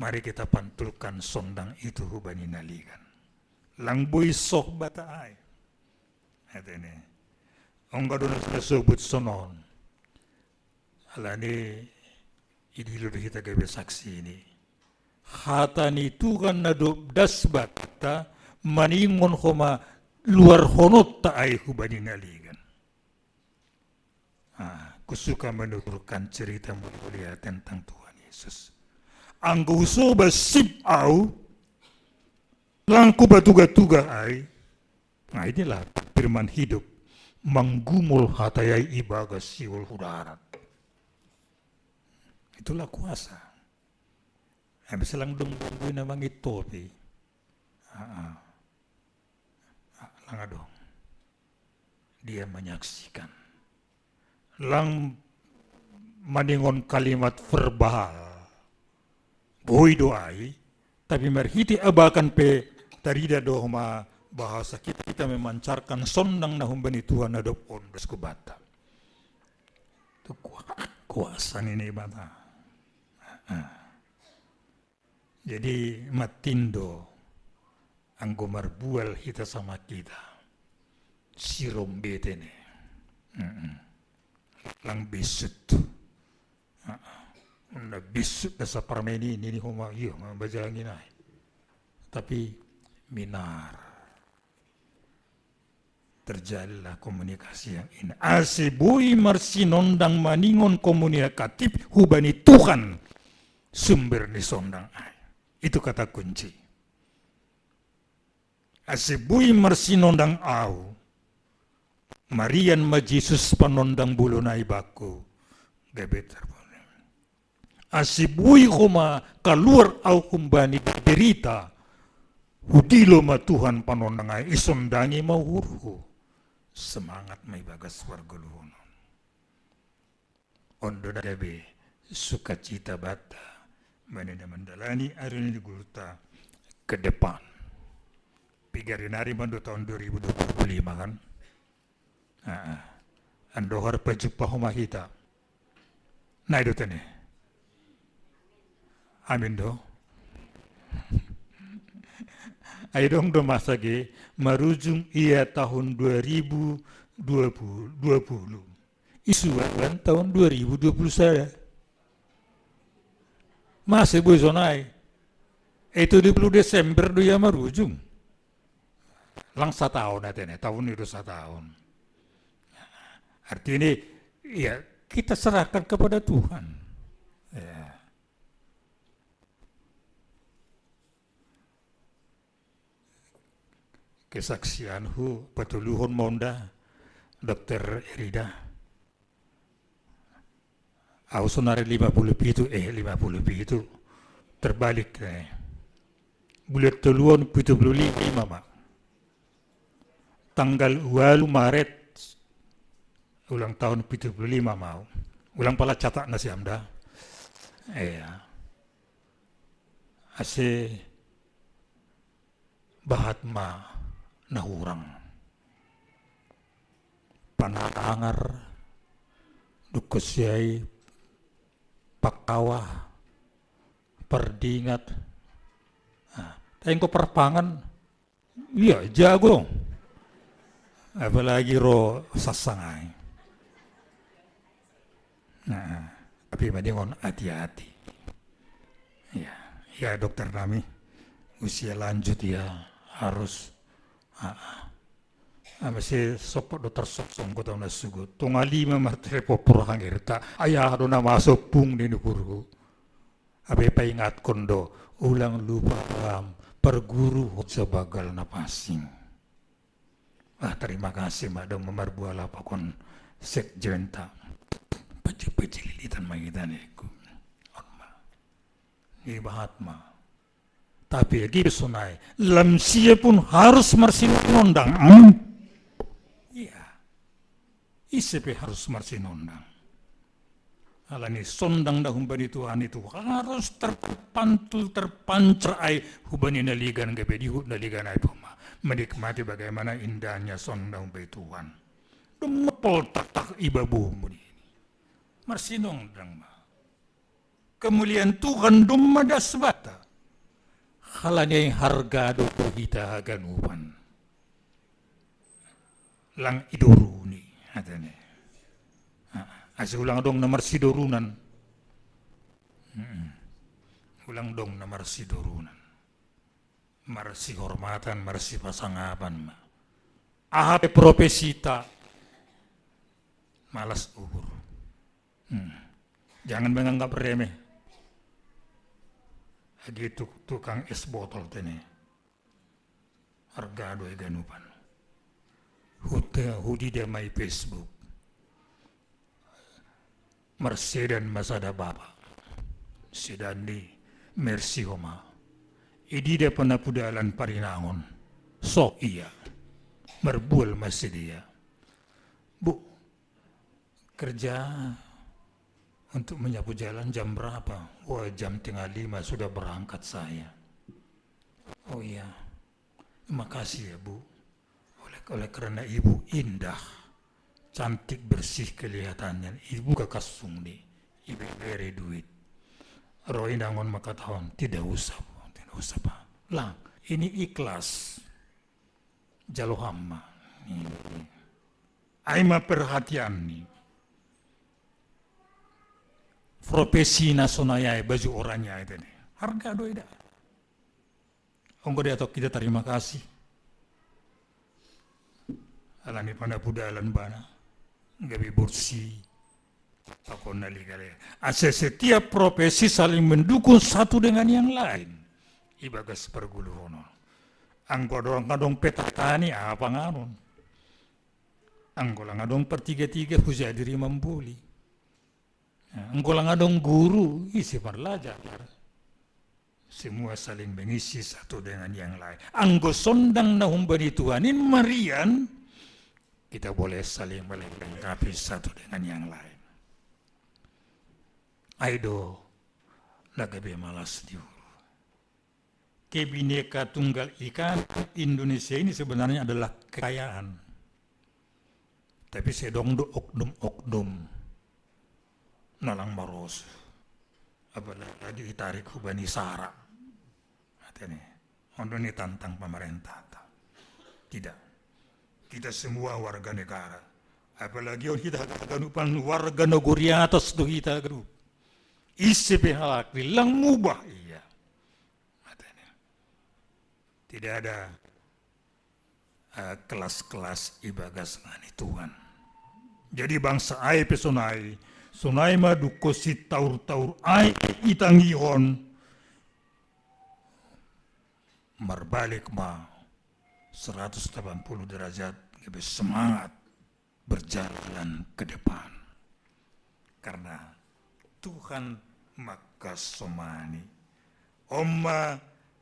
Mari kita pantulkan sondang itu hubani naligan. Langbui sok bataay. Ito ini. Ang gadon na sebut sonon. Alani idilud kita gabe saksi ini. Hata ni Tuhan na das bata maningon homa luar honot taay hubani naligan. Kusuka menuturkan cerita mulia tentang Tuhan Yesus. Anggo soba sipau langku batuga-tuga ay. Nah inilah firman hidup menggumul hatayai ibagas siwul hudarat. Itulah kuasa. Habis lang dong namang itopi. Lang dong. Dia menyaksikan lang maningon kalimat verbal boy doai tapi merhiti abakan pe tarida dohma bahasa kita memancarkan sondang na humbani Tuhan na dop ondos kubata tu kuasa ini bata. Jadi matindo ang gumarbual kita sama kita sirombete ne lang bisut na bisut na sa parmeni ini huma iyo mabajangin ay tapi minar terjadilah komunikasi yang ini asibui marsinondang maningon komunikatif hubani Tuhan sumber ni sondang ay itu kata kunci asibui marsinondang au Marian majisus panondang bulunay baku gabetar asibui kuma kaluar au kumbani derita hudilo ma Tuhan panondang ay isondangi mauhuru semangat may bagas warguluhon ondo na gabi sukacita bata manina mandalani arin guluta ke depan pigarinari mando tahun 2025 kan andohar pajupah humahita na itu tene amin do ayo dong do masage marujung ia tahun 2020 isuan tahun 2020 saya masih bozonai itu di 10 Desember dia marujung lang setahun atene tahun itu setahun artinya ya kita serahkan kepada Tuhan ya. Kesaksianku patuluhon monda Dr. Erida aku sonari 50 pitu terbalik bulat tuluhon 75 mak tanggal 8 Maret ulang tahun 75 mau ulang pala catak nasi amda ase bahatma nahurang panatangar dukusyai pakawa perdingat tengko perpangan iya jago apalagi ro sasangai tapi madingon hati-hati ya dokter kami usia lanjut ya harus masih sopot dokter sosong ko tahu nasugo tungali mamartere popurang irta ayah do na masuk pung di nukuru abe pa ingat kondo ulang lupa alam perguru sebagal napasing terima kasih madam memarbuala pakon sekjenta pecil-pecililitan magitan iku ini bahatma tapi lagi sunai lamsia pun harus marsinondang iya isepe harus marsinondang alani sondang dah humbani Tuhan itu harus terpancar ai hubani naligan gabe di naligan ai puma menikmati bagaimana indahnya sondang humbani Tuhan dumepol tak ibabu muni marsinondang kemuliaan Tuhan dumadas bata halanya yang harga doku kita ganupan lang idoruni hatane ulang dong nomor sidorunan ulang dong nomor sidorunan marsi hormatan marsi pasangapan ahape profesita malas uhur jangan menganggap remeh gitu tukang es botol tene harga doi ganupan hudi dia mai Facebook Mercedan masada bapa sidandi mersi homa idi dia pernah pudalan parinangon so iya merbual masih dia bu kerja untuk menyapu jalan jam berapa? Wah, jam 4:30 sudah berangkat saya. Oh iya, makasih ya Bu. Oleh karena Ibu indah, cantik, bersih kelihatannya. Ibu kekasung nih, Ibu beri duit. Roy nangon maka tahun, tidak usah Pak. Lang, ini ikhlas. Jalo hama. Aima perhatian nih. Profesi nasionalnya baju orangnya itu nih. Harga doida. Onggo dia atau kita terima kasih. Alani pada budalan bana. Gabi bersih. Aku nali kali. Setiap profesi saling mendukung satu dengan yang lain. Ibagas perguluhono. Anggo doang kadong petatani apa ngaron. Anggo lang kadong pertiga-tiga hujah diri membuli. Anggo lang kadong guru isi belajar. Semua saling mengisi satu dengan yang lain. Anggo sondang na humbani Tuhanin Marian, kita boleh saling melengkapi satu dengan yang lain. Aido lagabe malas diuru. Kebineka Tunggal Ika Indonesia ini sebenarnya adalah kekayaan. Tapi sedong do oknum nalang maros. Apalagi ditarik hubani sara. Artinya, untuk ini tantang pemerintah. Tidak. Kita semua warga negara. Apalagi kita ganupan warga negeri atas tuh kita grup. Isi pihak bilang mubah iya. Tidak ada kelas-kelas ibagas ngani Tuhan. Jadi bangsa ai pesonai, sonai madu kosi taur-taur ai itangihon, merbalik ma 180 derajat lebih semangat berjalan ke depan. Karena Tuhan maka somani. Oma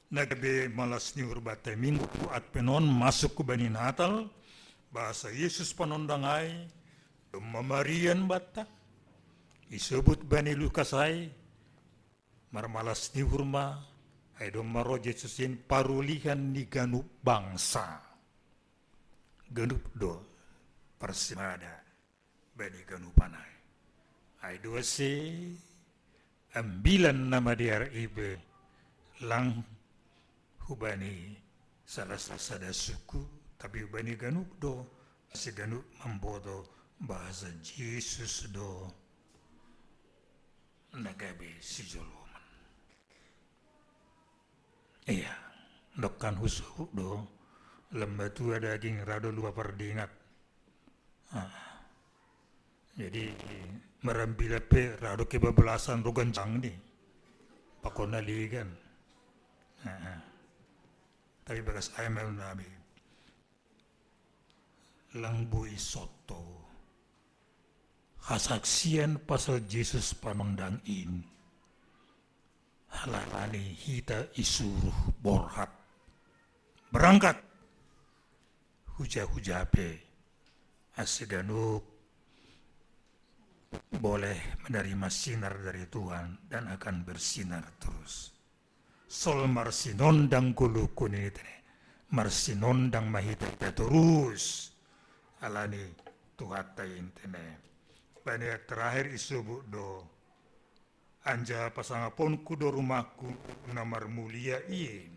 nagabe malas ni urbate minggu at penon masuk ke Bani Natal bahasa Yesus panondangay mamarian bata isebut Bani Lukasay marmalas ni hurma ay maro Yesusin parulihan ni ganup bangsa ganup do persimada Bani ganupanay ay dua si ambilan nama dia ibe lang hubani salah sada suku tapi hubani ganuk do si ganuk membodo bahasa Yesus do nagabe si joloman iya dokkan husu do lembatu ada daging rado lupa perdingat jadi merambila pe rado kebabelasan rogancang nih pakona ligan tapi bagas ayam nabi langbui soto hasaksian pasal Yesus panondang in halalani hita isuruh borhat berangkat hujape asiganuk boleh menerima sinar dari Tuhan dan akan bersinar terus. Sol marsinondang kulukun ini marsinondang mahita terus alani tuhatain tene bani terakhir isubu do anja pasangaponku do rumahku namar mulia i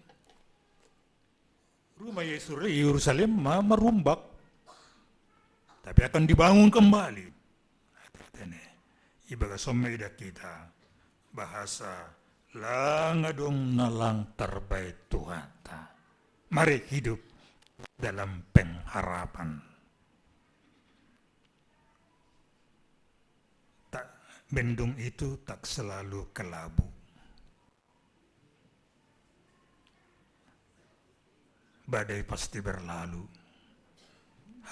rumah Yesus Yerusalem merumbak tapi akan dibangun kembali tene ibaga someda kita bahasa langadong nalang terbaik Tuhan. Mari hidup dalam pengharapan. Tak bendung itu tak selalu kelabu. Badai pasti berlalu.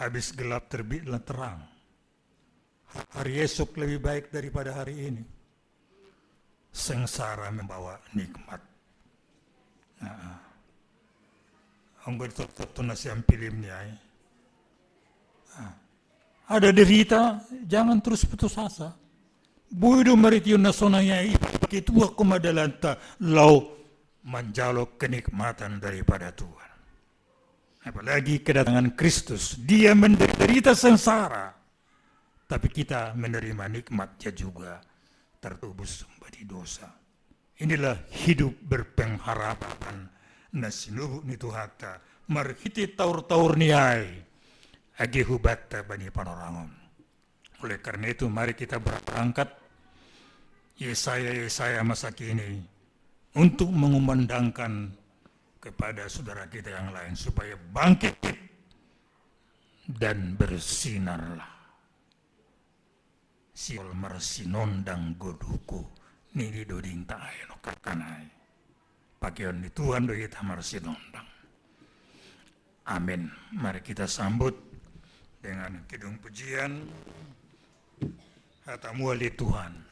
Habis gelap terbitlah terang. Hari esok lebih baik daripada hari ini. Sengsara membawa nikmat. Anggo itu nasi ampilimnya. ada derita, jangan terus putus asa. Buido maritiun na sonanya itu aku madalanta lau menjaluk kenikmatan daripada Tuhan. Apalagi kedatangan Kristus, dia menderita sengsara, tapi kita menerima nikmatnya juga, tertubus kembali dosa. Inilah hidup berpengharapan na sinubu ni Tuhata marhiti taur-taur niay agi hubata bani panorangon. Oleh karena itu mari kita berangkat Yesaya masa kini untuk mengumandangkan kepada saudara kita yang lain supaya bangkit dan bersinarlah. Siol marsinondang goduku nini doding tayo no kakanay. Pakion ni Tuhan do kita marsinondang. Amin. Mari kita sambut dengan kidung pujian hatamuali Tuhan.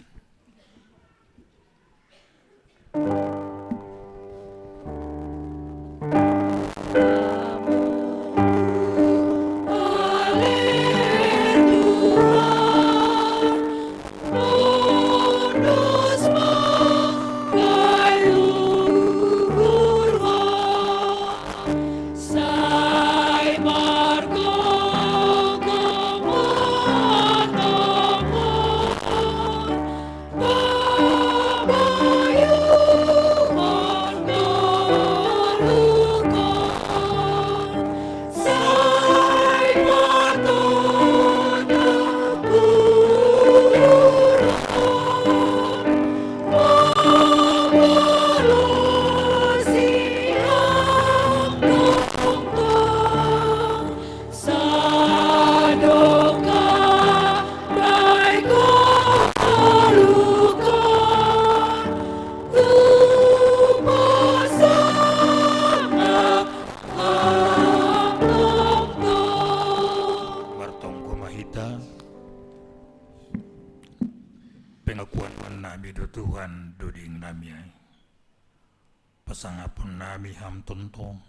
Pengakuan nami do Tuhan doding nami ay pasangapon nami ham tontong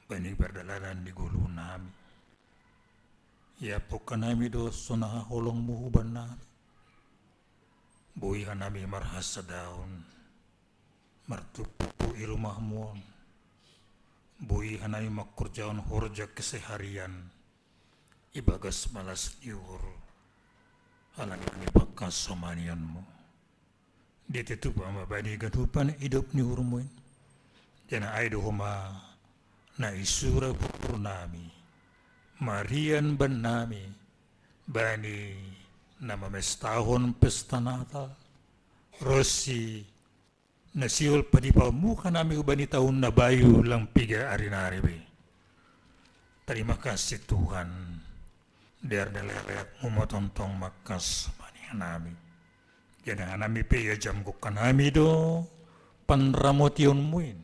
bani berdalaran di gulu nami ya poka nami do sonaha holong muhuban nami buihan nami marhasa daun martupu irumahmuon buihan nami makurjaon horja keseharian ibagas malas niur alang ni bakas somanianmu dititu ama bani gadupan hidup ni urmuin jana aido homa na isura purnami marian benami bani nama mestahon pesta natal rosi nasiol padipamu kanami ubani tahun na bayu lang piga arinaribe. Terima kasih Tuhan der deleret mumotontong makas manihanami. Jadi anami pe ya jam kanami do panramotion muin.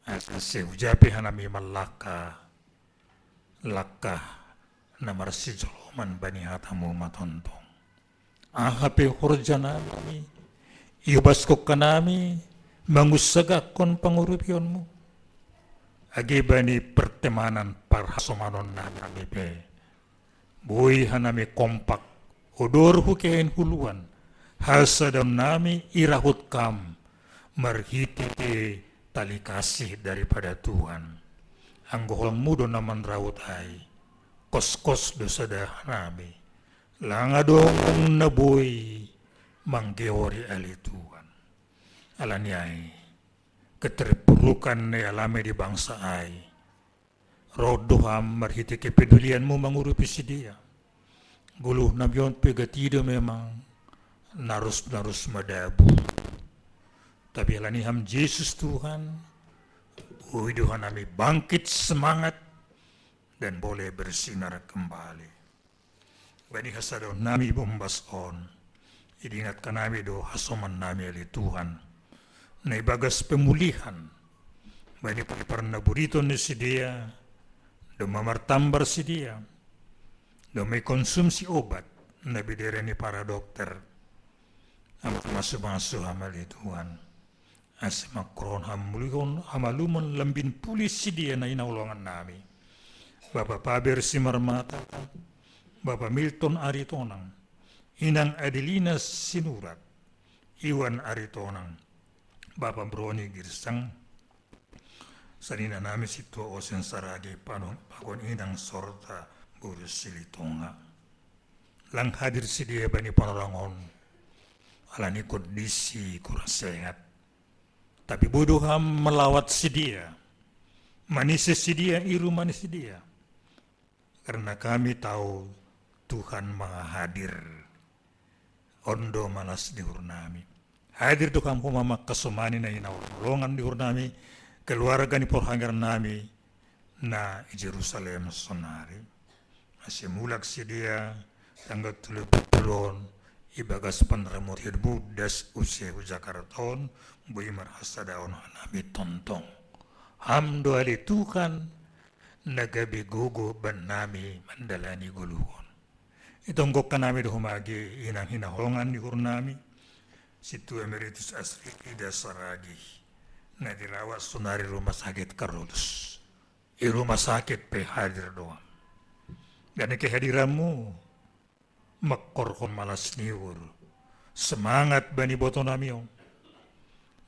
Asase ujapi hanami malaka lakah namar sijoloman bani hatamu matontong. Ahape hurjana nami iubas ko kanami mangusagakon pangurupionmu. Agi bani pertemanan parhasomanon nami pe. Buhay hanami kompak, odor hukein huluan, hasadam nami irahut kam, marhiti tali kasih daripada Tuhan. Anggohong mudo naman rawut ay, kos-kos dosa dah nami, langadong nabuy, manggeori ali Tuhan. Alanyay, keterpurukan na alami di bangsa ay, rodoham marhiti kepedulianmu mengurupi si dia. Guluh nabion pegatido memang narus madabu. Tapi alaniham Yesus Tuhan, uiduhan kami bangkit semangat dan boleh bersinar kembali. Bani hasadon nami bombas on, idingatkan nami do hasoman nami ali Tuhan, na ibagas pemulihan, bani pernah burito ni si dia, do mamartambar si dia, do may konsumsi obat na bidere ni para dokter, amat masu-masu hamali Tuhan, as makron hamalumon lambin pulis si dia na inaulungan nami, Bapak Paber si Marmata, Bapak Milton Aritonang, Inang Adelina Sinurat, Iwan Aritonang, Bapak Broni Girsang, Sanina nami situ osen saragi pakon inang sorta buru silitonga. Lang hadir sedia bani panorangon, alani kondisi kurang sehat. Tapi bodoh melawat sedia, manis sedia, iru manis sedia. Karena kami tahu Tuhan maha hadir. Ondo malas di hurnami. Hadir Tuhan mama kesumani na inaulongan di hurnami. Keluarga ni porhangar nami na Jerusalem sonari. Asimulak sedia tanggal 30 ibagas panramot hirbu das usia Jakarta bui marhasa daon hanami tontong. Hamdo ali Tuhan nagabi gugu ban nami mandalani guluhon. Itong gok kanami humagi inang hinaholngan di hurnami situ emeritus asri ida saragi na dirawat sunari rumah sakit Karolus. Rumah sakit pe hadir doang. Dan kehadiranmu makorhon malas niur. Semangat bani boto nami om.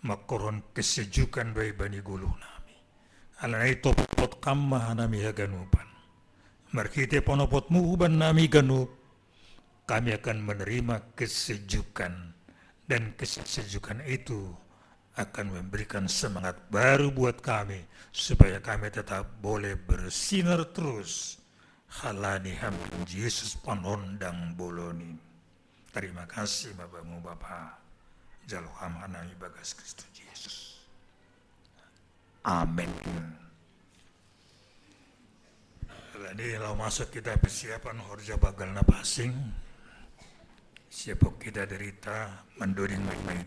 Makorhon kesejukan bani guluh nami. Alanai topot kamma nami haganupan. Markite ponopotmu uban nami ganup. Kami akan menerima kesejukan. Dan kesejukan itu akan memberikan semangat baru buat kami. Supaya kami tetap boleh bersinar terus. Halani hamdun Yesus panondang boloni. Terima kasih Bapamu Bapa. Jaloham hanami bagas Kristus Yesus. Amin. Jadi kalau masuk kita persiapan horja bagal na pasing. Siapa kita derita mendoring main-main.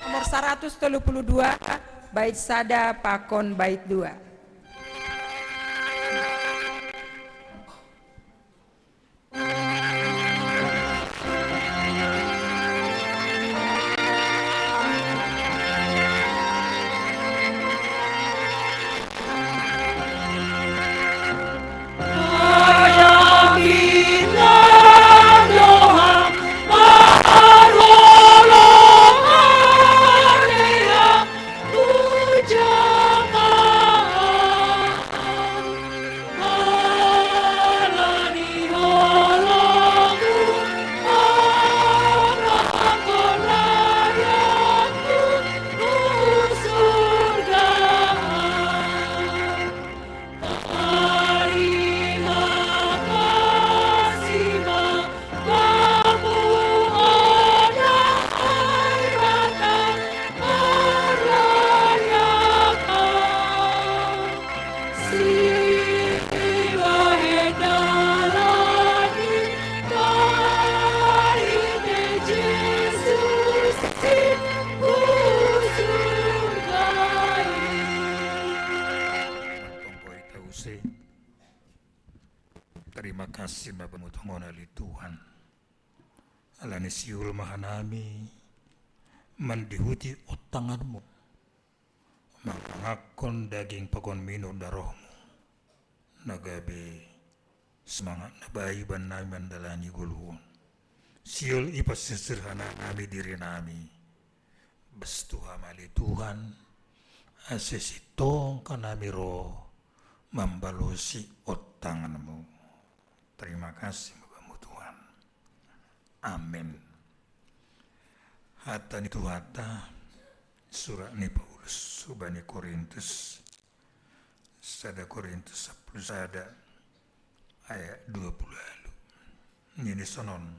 Nomor 132, bait sada pakon bait 2. Terima kasih Bapak mutungon ali Tuhan. Alani siul mahanami mandihuti otanganmu. Mangakon daging pagon minum darohmu. Nagabe semangat nabayi ban nami mandalani guluhon. Siul ipas sesederhana nami diri nami. Bestuham ali Tuhan. Asesitong kanami roh membalosi otanganmu. Terima kasih Bapamu Tuhan. Amin. Hata ni Tuhata surat ni Paulus subani Korintus sada Korintus 10 sada ayat 20 lalu. Ini sonon.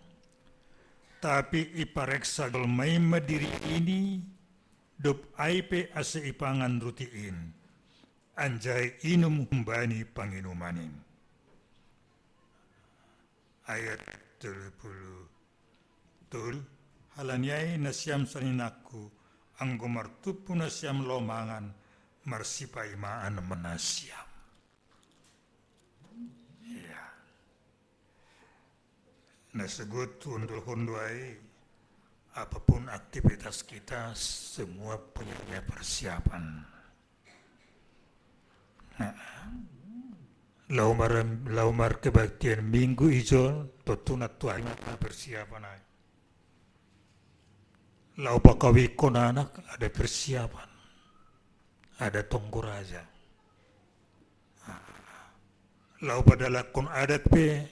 Tapi ipareksa golmai madiri ini dop aipe ase ipangan rutiin anjay inum humbani panginumanin. Ayat 30 tul halanyai nasyam saninaku anggo martupu nasyam lomangan marsipai maan menasyam. Ya. Nasegut undul hunduai apapun aktivitas kita semua punya persiapan. Nah, laumar kebaktian minggu ijo totunat tuai persiapan ay. Lau pakawi konanak ada persiapan, ada tonggo raja. Lau pada lakon adat pe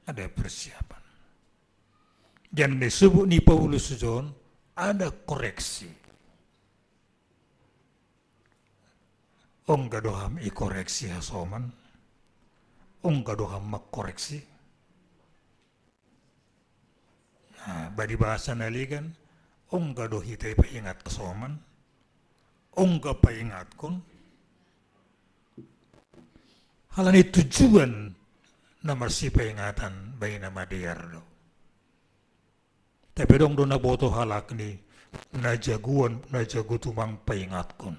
ada persiapan. Dan disebut ni Paulus John ada koreksi. Ongga doham i koreksi hasoman. Ongga doham mak koreksi. Nah, badi bahasa naligan, ongga dohi tay paingat kasoman. Ongga paingat kun. Halani tujuan namar si paingatan bayi nama diar do. Tapi dong do naboto halak ni najagu tumang paingat kun.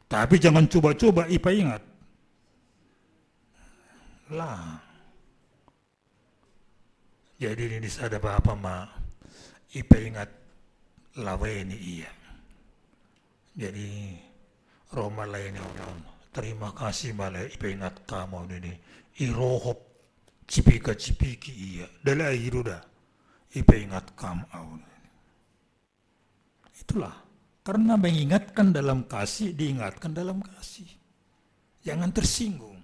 Tapi jangan coba-coba ipaingat. Lah. Jadi ini ada apa ma ipaingat lawe ini iya. Jadi Roma lainnya orang. Terima kasih malah ipaingat kamu ini. Irohop cipika-cipiki iya. Dala iruda ipaingat kamu. Itulah. Karena mengingatkan dalam kasih, diingatkan dalam kasih. Jangan tersinggung.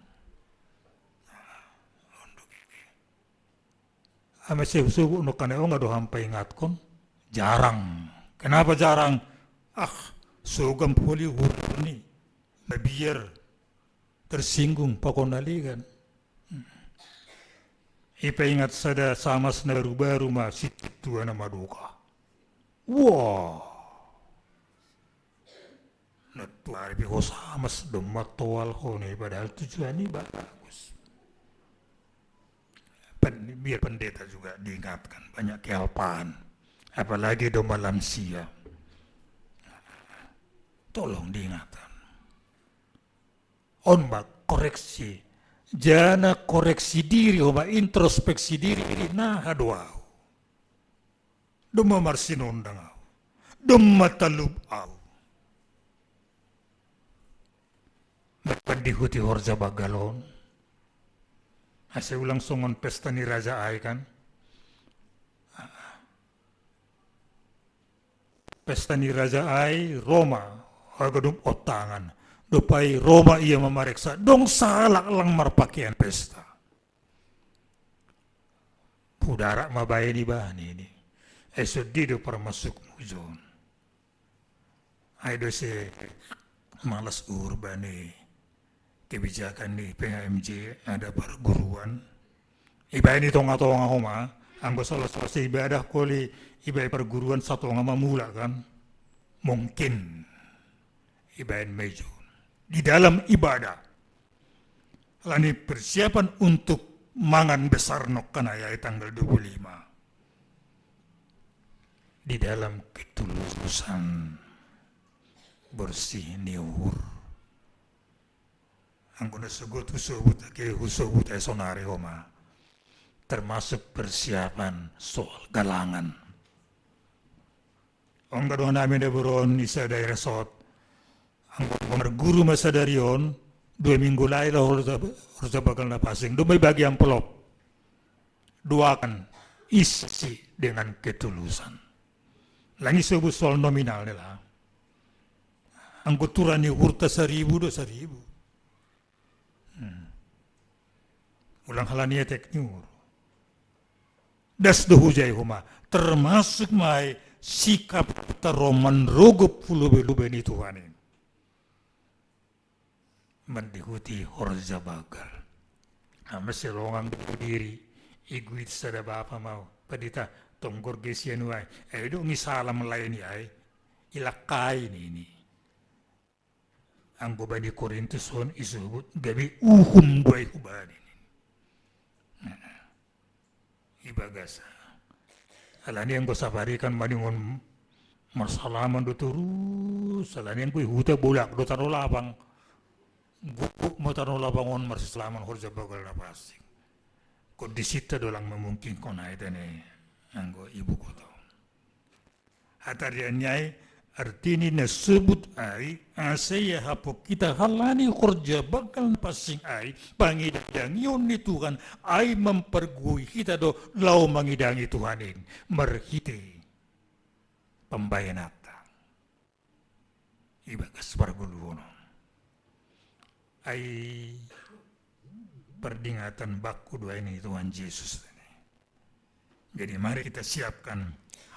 Ame subuh no kaneo nga doham paingatkon. Jarang. Kenapa jarang? Sugam puli hurni. Mabiar. Tersinggung pakonaligan. Ipaingat sada samas na baru situ na maduka. Wah. Natuari ko samas dumatual ko ni padahal tujuan ini bagus. Biar pendeta juga diingatkan banyak kealpaan, apalagi doma lansia. Tolong diingatkan. Onbak koreksi, jana koreksi diri, oma introspeksi diri ini nah aduau. Doma marsinondang au, doma talub au. Dihuti horja bagalon. Asa ulang songon pesta ni Raja Ai kan. Pesta ni Raja Ai Roma hagadum otangan. Dupai Roma ia memeriksa dong salah lang marpakaian pesta. Pudara mabaye ni bani ini. Dido permasuk mujon. Ai dose malas urbane. Kebijakan di PHMJ ada perguruan. Iba ini tonga-tonga homa, anggo selesai ibadah koli iba perguruan satu ngama mula kan. Mungkin iba mejo. Di dalam ibadah. Lani persiapan untuk mangan besar nokkanaya tanggal 25. Di dalam ketulusan bersih niur. Angguna sebut husubut sonari homa, termasuk persiapan soal galangan. Angga doang namin na buron isa daerah resort. Angga guru masa darion 2 minggu lain harus bakal napasing. Dumay bagi amplop. Duakan isi dengan ketulusan. Lagi sebut soal nominal nila. Angguturan ni hurta 1,000 do 1,000. Ulang halania teknyur. Das dohujay huma. Termasuk mai sikap teroman rogop puluh-puluh ni Tuhanin. Mendihuti horja bagal. Masih longang diri. Iguit sada bapa mau. Padita tonggor gesian wai. Do ngisalam lain ay. Ilakai ini. Ang bubani Korintus on isubut gabi buay hubani. Ibagasa. Alani yang ko sabarikan maningon marsalaman do terus. Alani yang ko huta bolak do taro lapang. Gupuk mo taro lapang on marsalaman horja bagal na pasing. Ko disita do lang memungkinkan ay tane anggo ibu ko to. Hatarianyay artini na sebut ay asaya hapok kita halani kerja bakal pasing ay pangidang yun ni Tuhan ay mempergui kita do lau mangidangi Tuhanin merhiti pembayanata ibagas parguluno ay perdingatan baku dua ini Tuhan Yesus. Jadi mari kita siapkan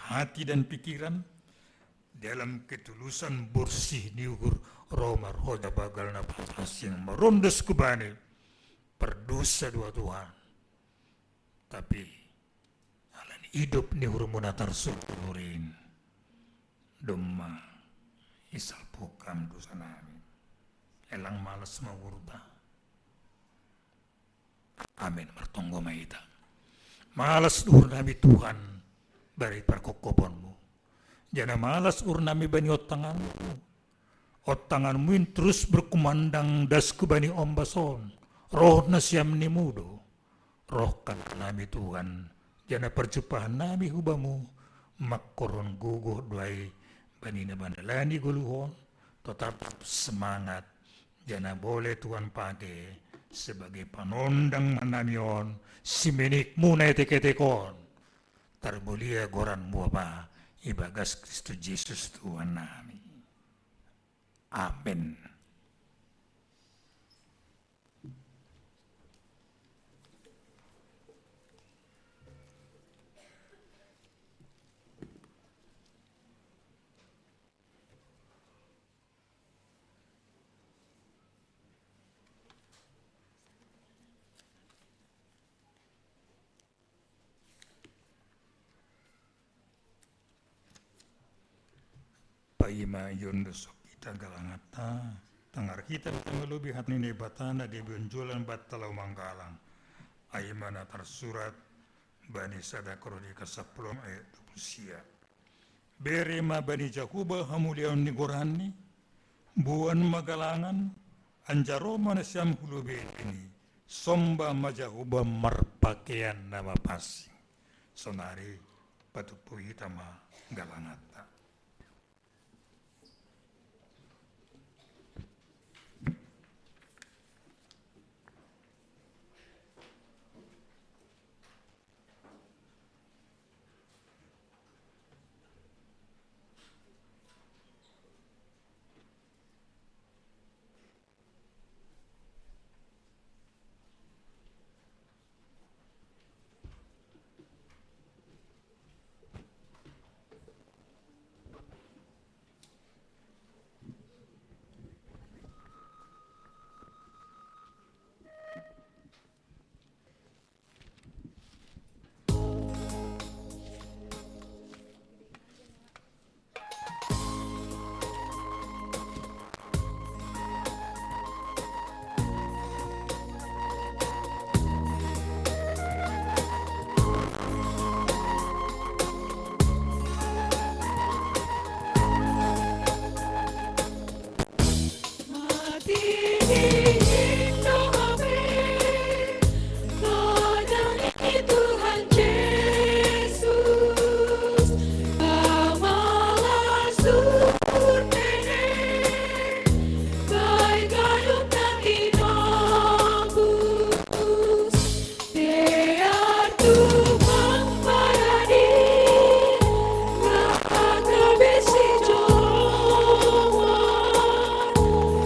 hati dan pikiran dalam ketulusan bersih niuhur romar hoda bagal napas yang merondas kubani perdosa dua Tuhan. Tapi alan hidup niuhur munatar sulurin domma isal pokam dosa nami elang malas mawurta. Amin martonggo maita. Malas urnami Tuhan bari parkokoponmu. Jana malas urnami bani otanganmu. Otanganmu in terus berkumandang dasku bani ombason. Roh na siam ni mudo. Roh kan nami Tuhan. Jana perjumpahan nami hubamu. Makkoron guguh duai bani na bandalani guluhon. Tetap semangat. Jana boleh Tuhan pakai sebagai panondang manamion si menik munai teke-tekon termulia goran muaba ibagas Kristus Yesus Tuhan nami. Amin. Paima yon dosok kita galangata tangar kita mengelubi hati ini batana di benjulan batalau manggalang aimana tersurat bani sadakro di kasapulom ayat 20 berema bani Jakuba hamulian ni gorani buan magalangan anjaroma nasyam hulubi ini somba majahuba marpakaian nama pasi sonari patupu hitama galangata.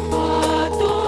Pato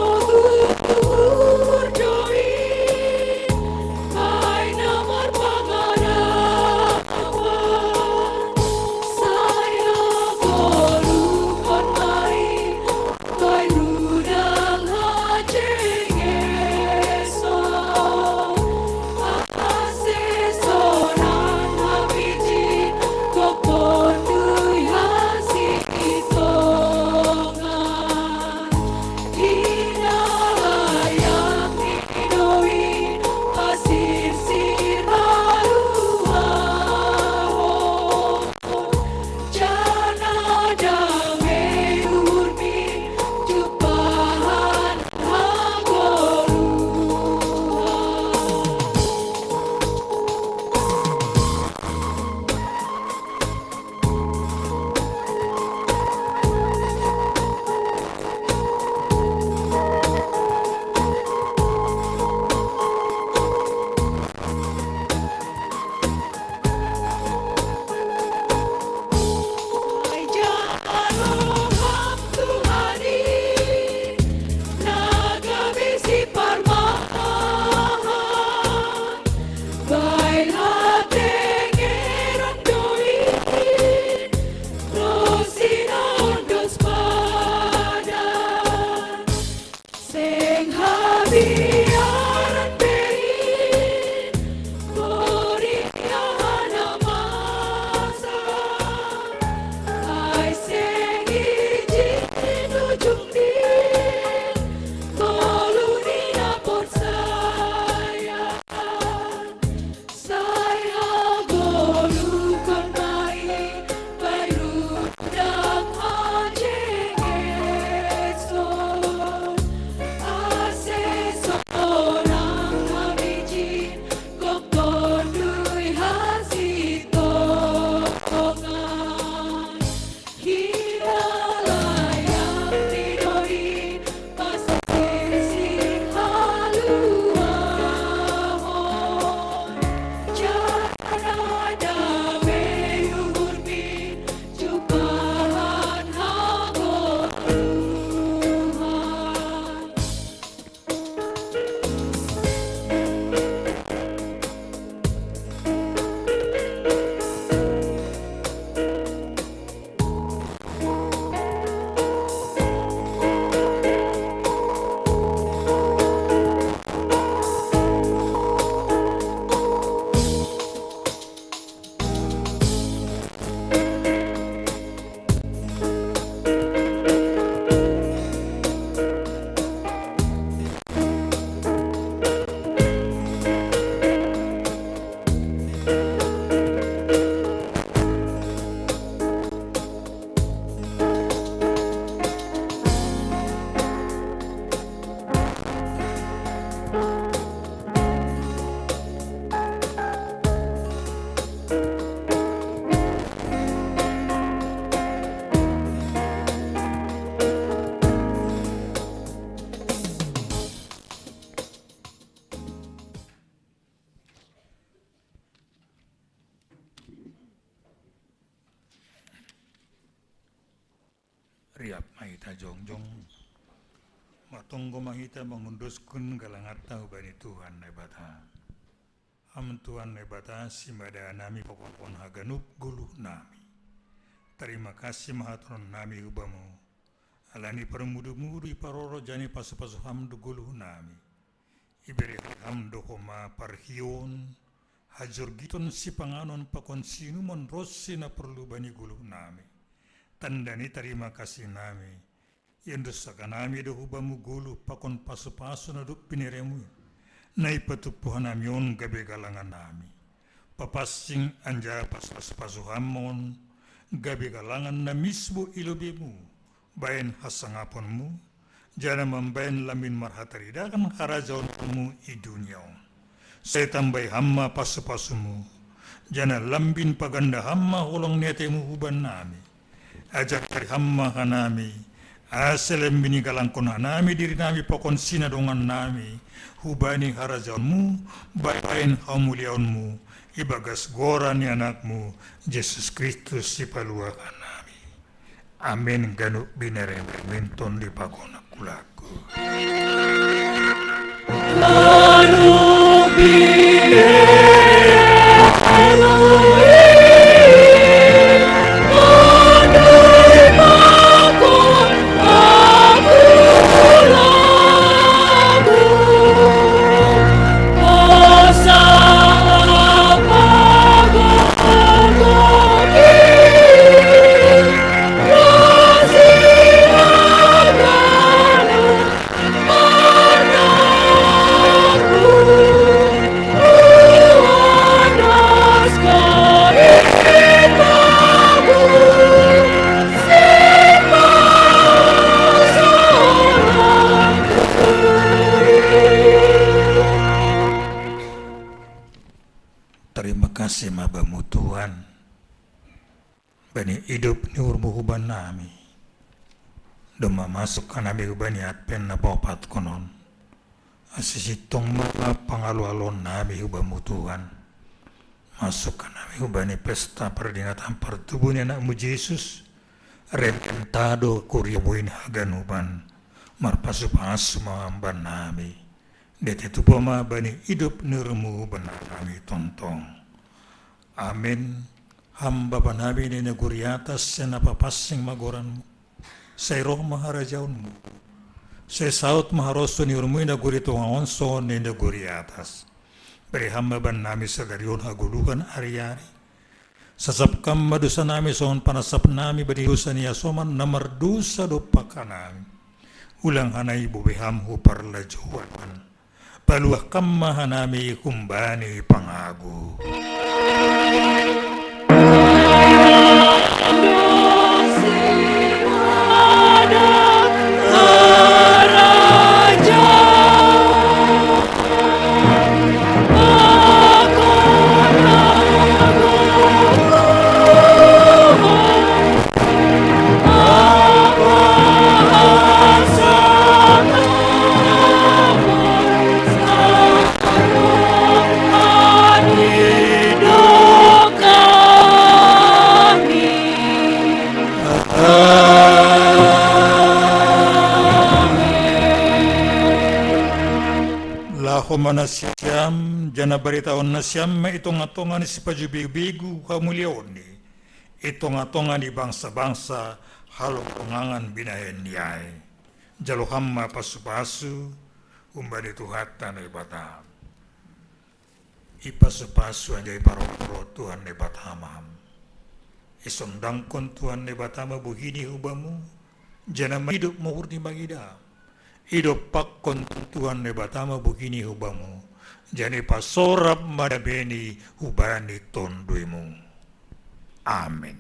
Siap mahita jongjong. Matonggo mahita mengunduskan galangata ubani Tuhan nebata. Am Tuhan nebata simada nami pokokon haganup guluh nami. Terima kasih mahatron nami ubamu. Alani permudu-mudu iparoro jani pasu-pasu hamdu guluh nami. Iberi hamdu koma parhion. Hajur giton si panganon pakon sinumon rossi na perlu bani guluh nami. Tandani terima kasih nami. Yang dosaka nami dohubamu gulu pakon pasu-pasu na duk piniremu. Nai patupuhan nami on gabe galangan nami. Papasing anja pasu-pasu hamon. Gabe galangan na misbo ilobemu. Bayan hasangaponmu. Jana membayan lamin marhataridakan harajaonmu i dunia. Saya tambah hamma pasu-pasumu. Jana lambin paganda hamma holong netemu huban nami. Ajak dari hamma kanami. Aselem bini galangkon nami diri nami pokon sina dongan nami. Hubani harajaonmu. Bayan hamuliaonmu. Ibagas gorani anakmu. Yesus Kristus si paluakan nami. Amin ganuk binere menton di pakona kulaku. Terima kasih mabamu Tuhan. Bani hidup ni urmuhuban nami. Doma masuk ka nami ubani atpen na bopat konon. Asisitong mga pangalu-alon nami ubamu Tuhan. Masuk ka nami ubani pesta peringatan pertubuhan anakmu Yesus. Reventado kuryabuin haganuban. Marpasu-pasu mahamban nami. Dete tu poma bani hidup nurmu benar kami tontong. Amin. Hamba panabi ni neguri atas senapa pasing magoranmu. Say roh maharajaunmu. Say saut maharoso ni urmu neguri tuangon so ni neguri atas. Beri hamba ban nami sagarion hagulukan ari-ari. Sasap kam madusa nami soon panasap nami badi dusa niya soman namar dusa dopaka nami. Ulang hanay bubiham huparlajuan. Paluah kamma hanami kumbani pangagu. Manasyam jana baritaon na siyam itong-atongan si pajubibigu kamulion ni itong-atongan ni bangsa-bangsa halong tungangan binahen niyay jaluhamma pasu-pasu umbani tuhatan na ibatam ipasu-pasu anjay parokro Tuhan na ibatamam isondangkon Tuhan na ibatama buhini hubamu jana hidup muhurni magida hidup pakon Tuhan ne batama bukini hubamu jani pasorap madabeni hubani tonduimu. Amin.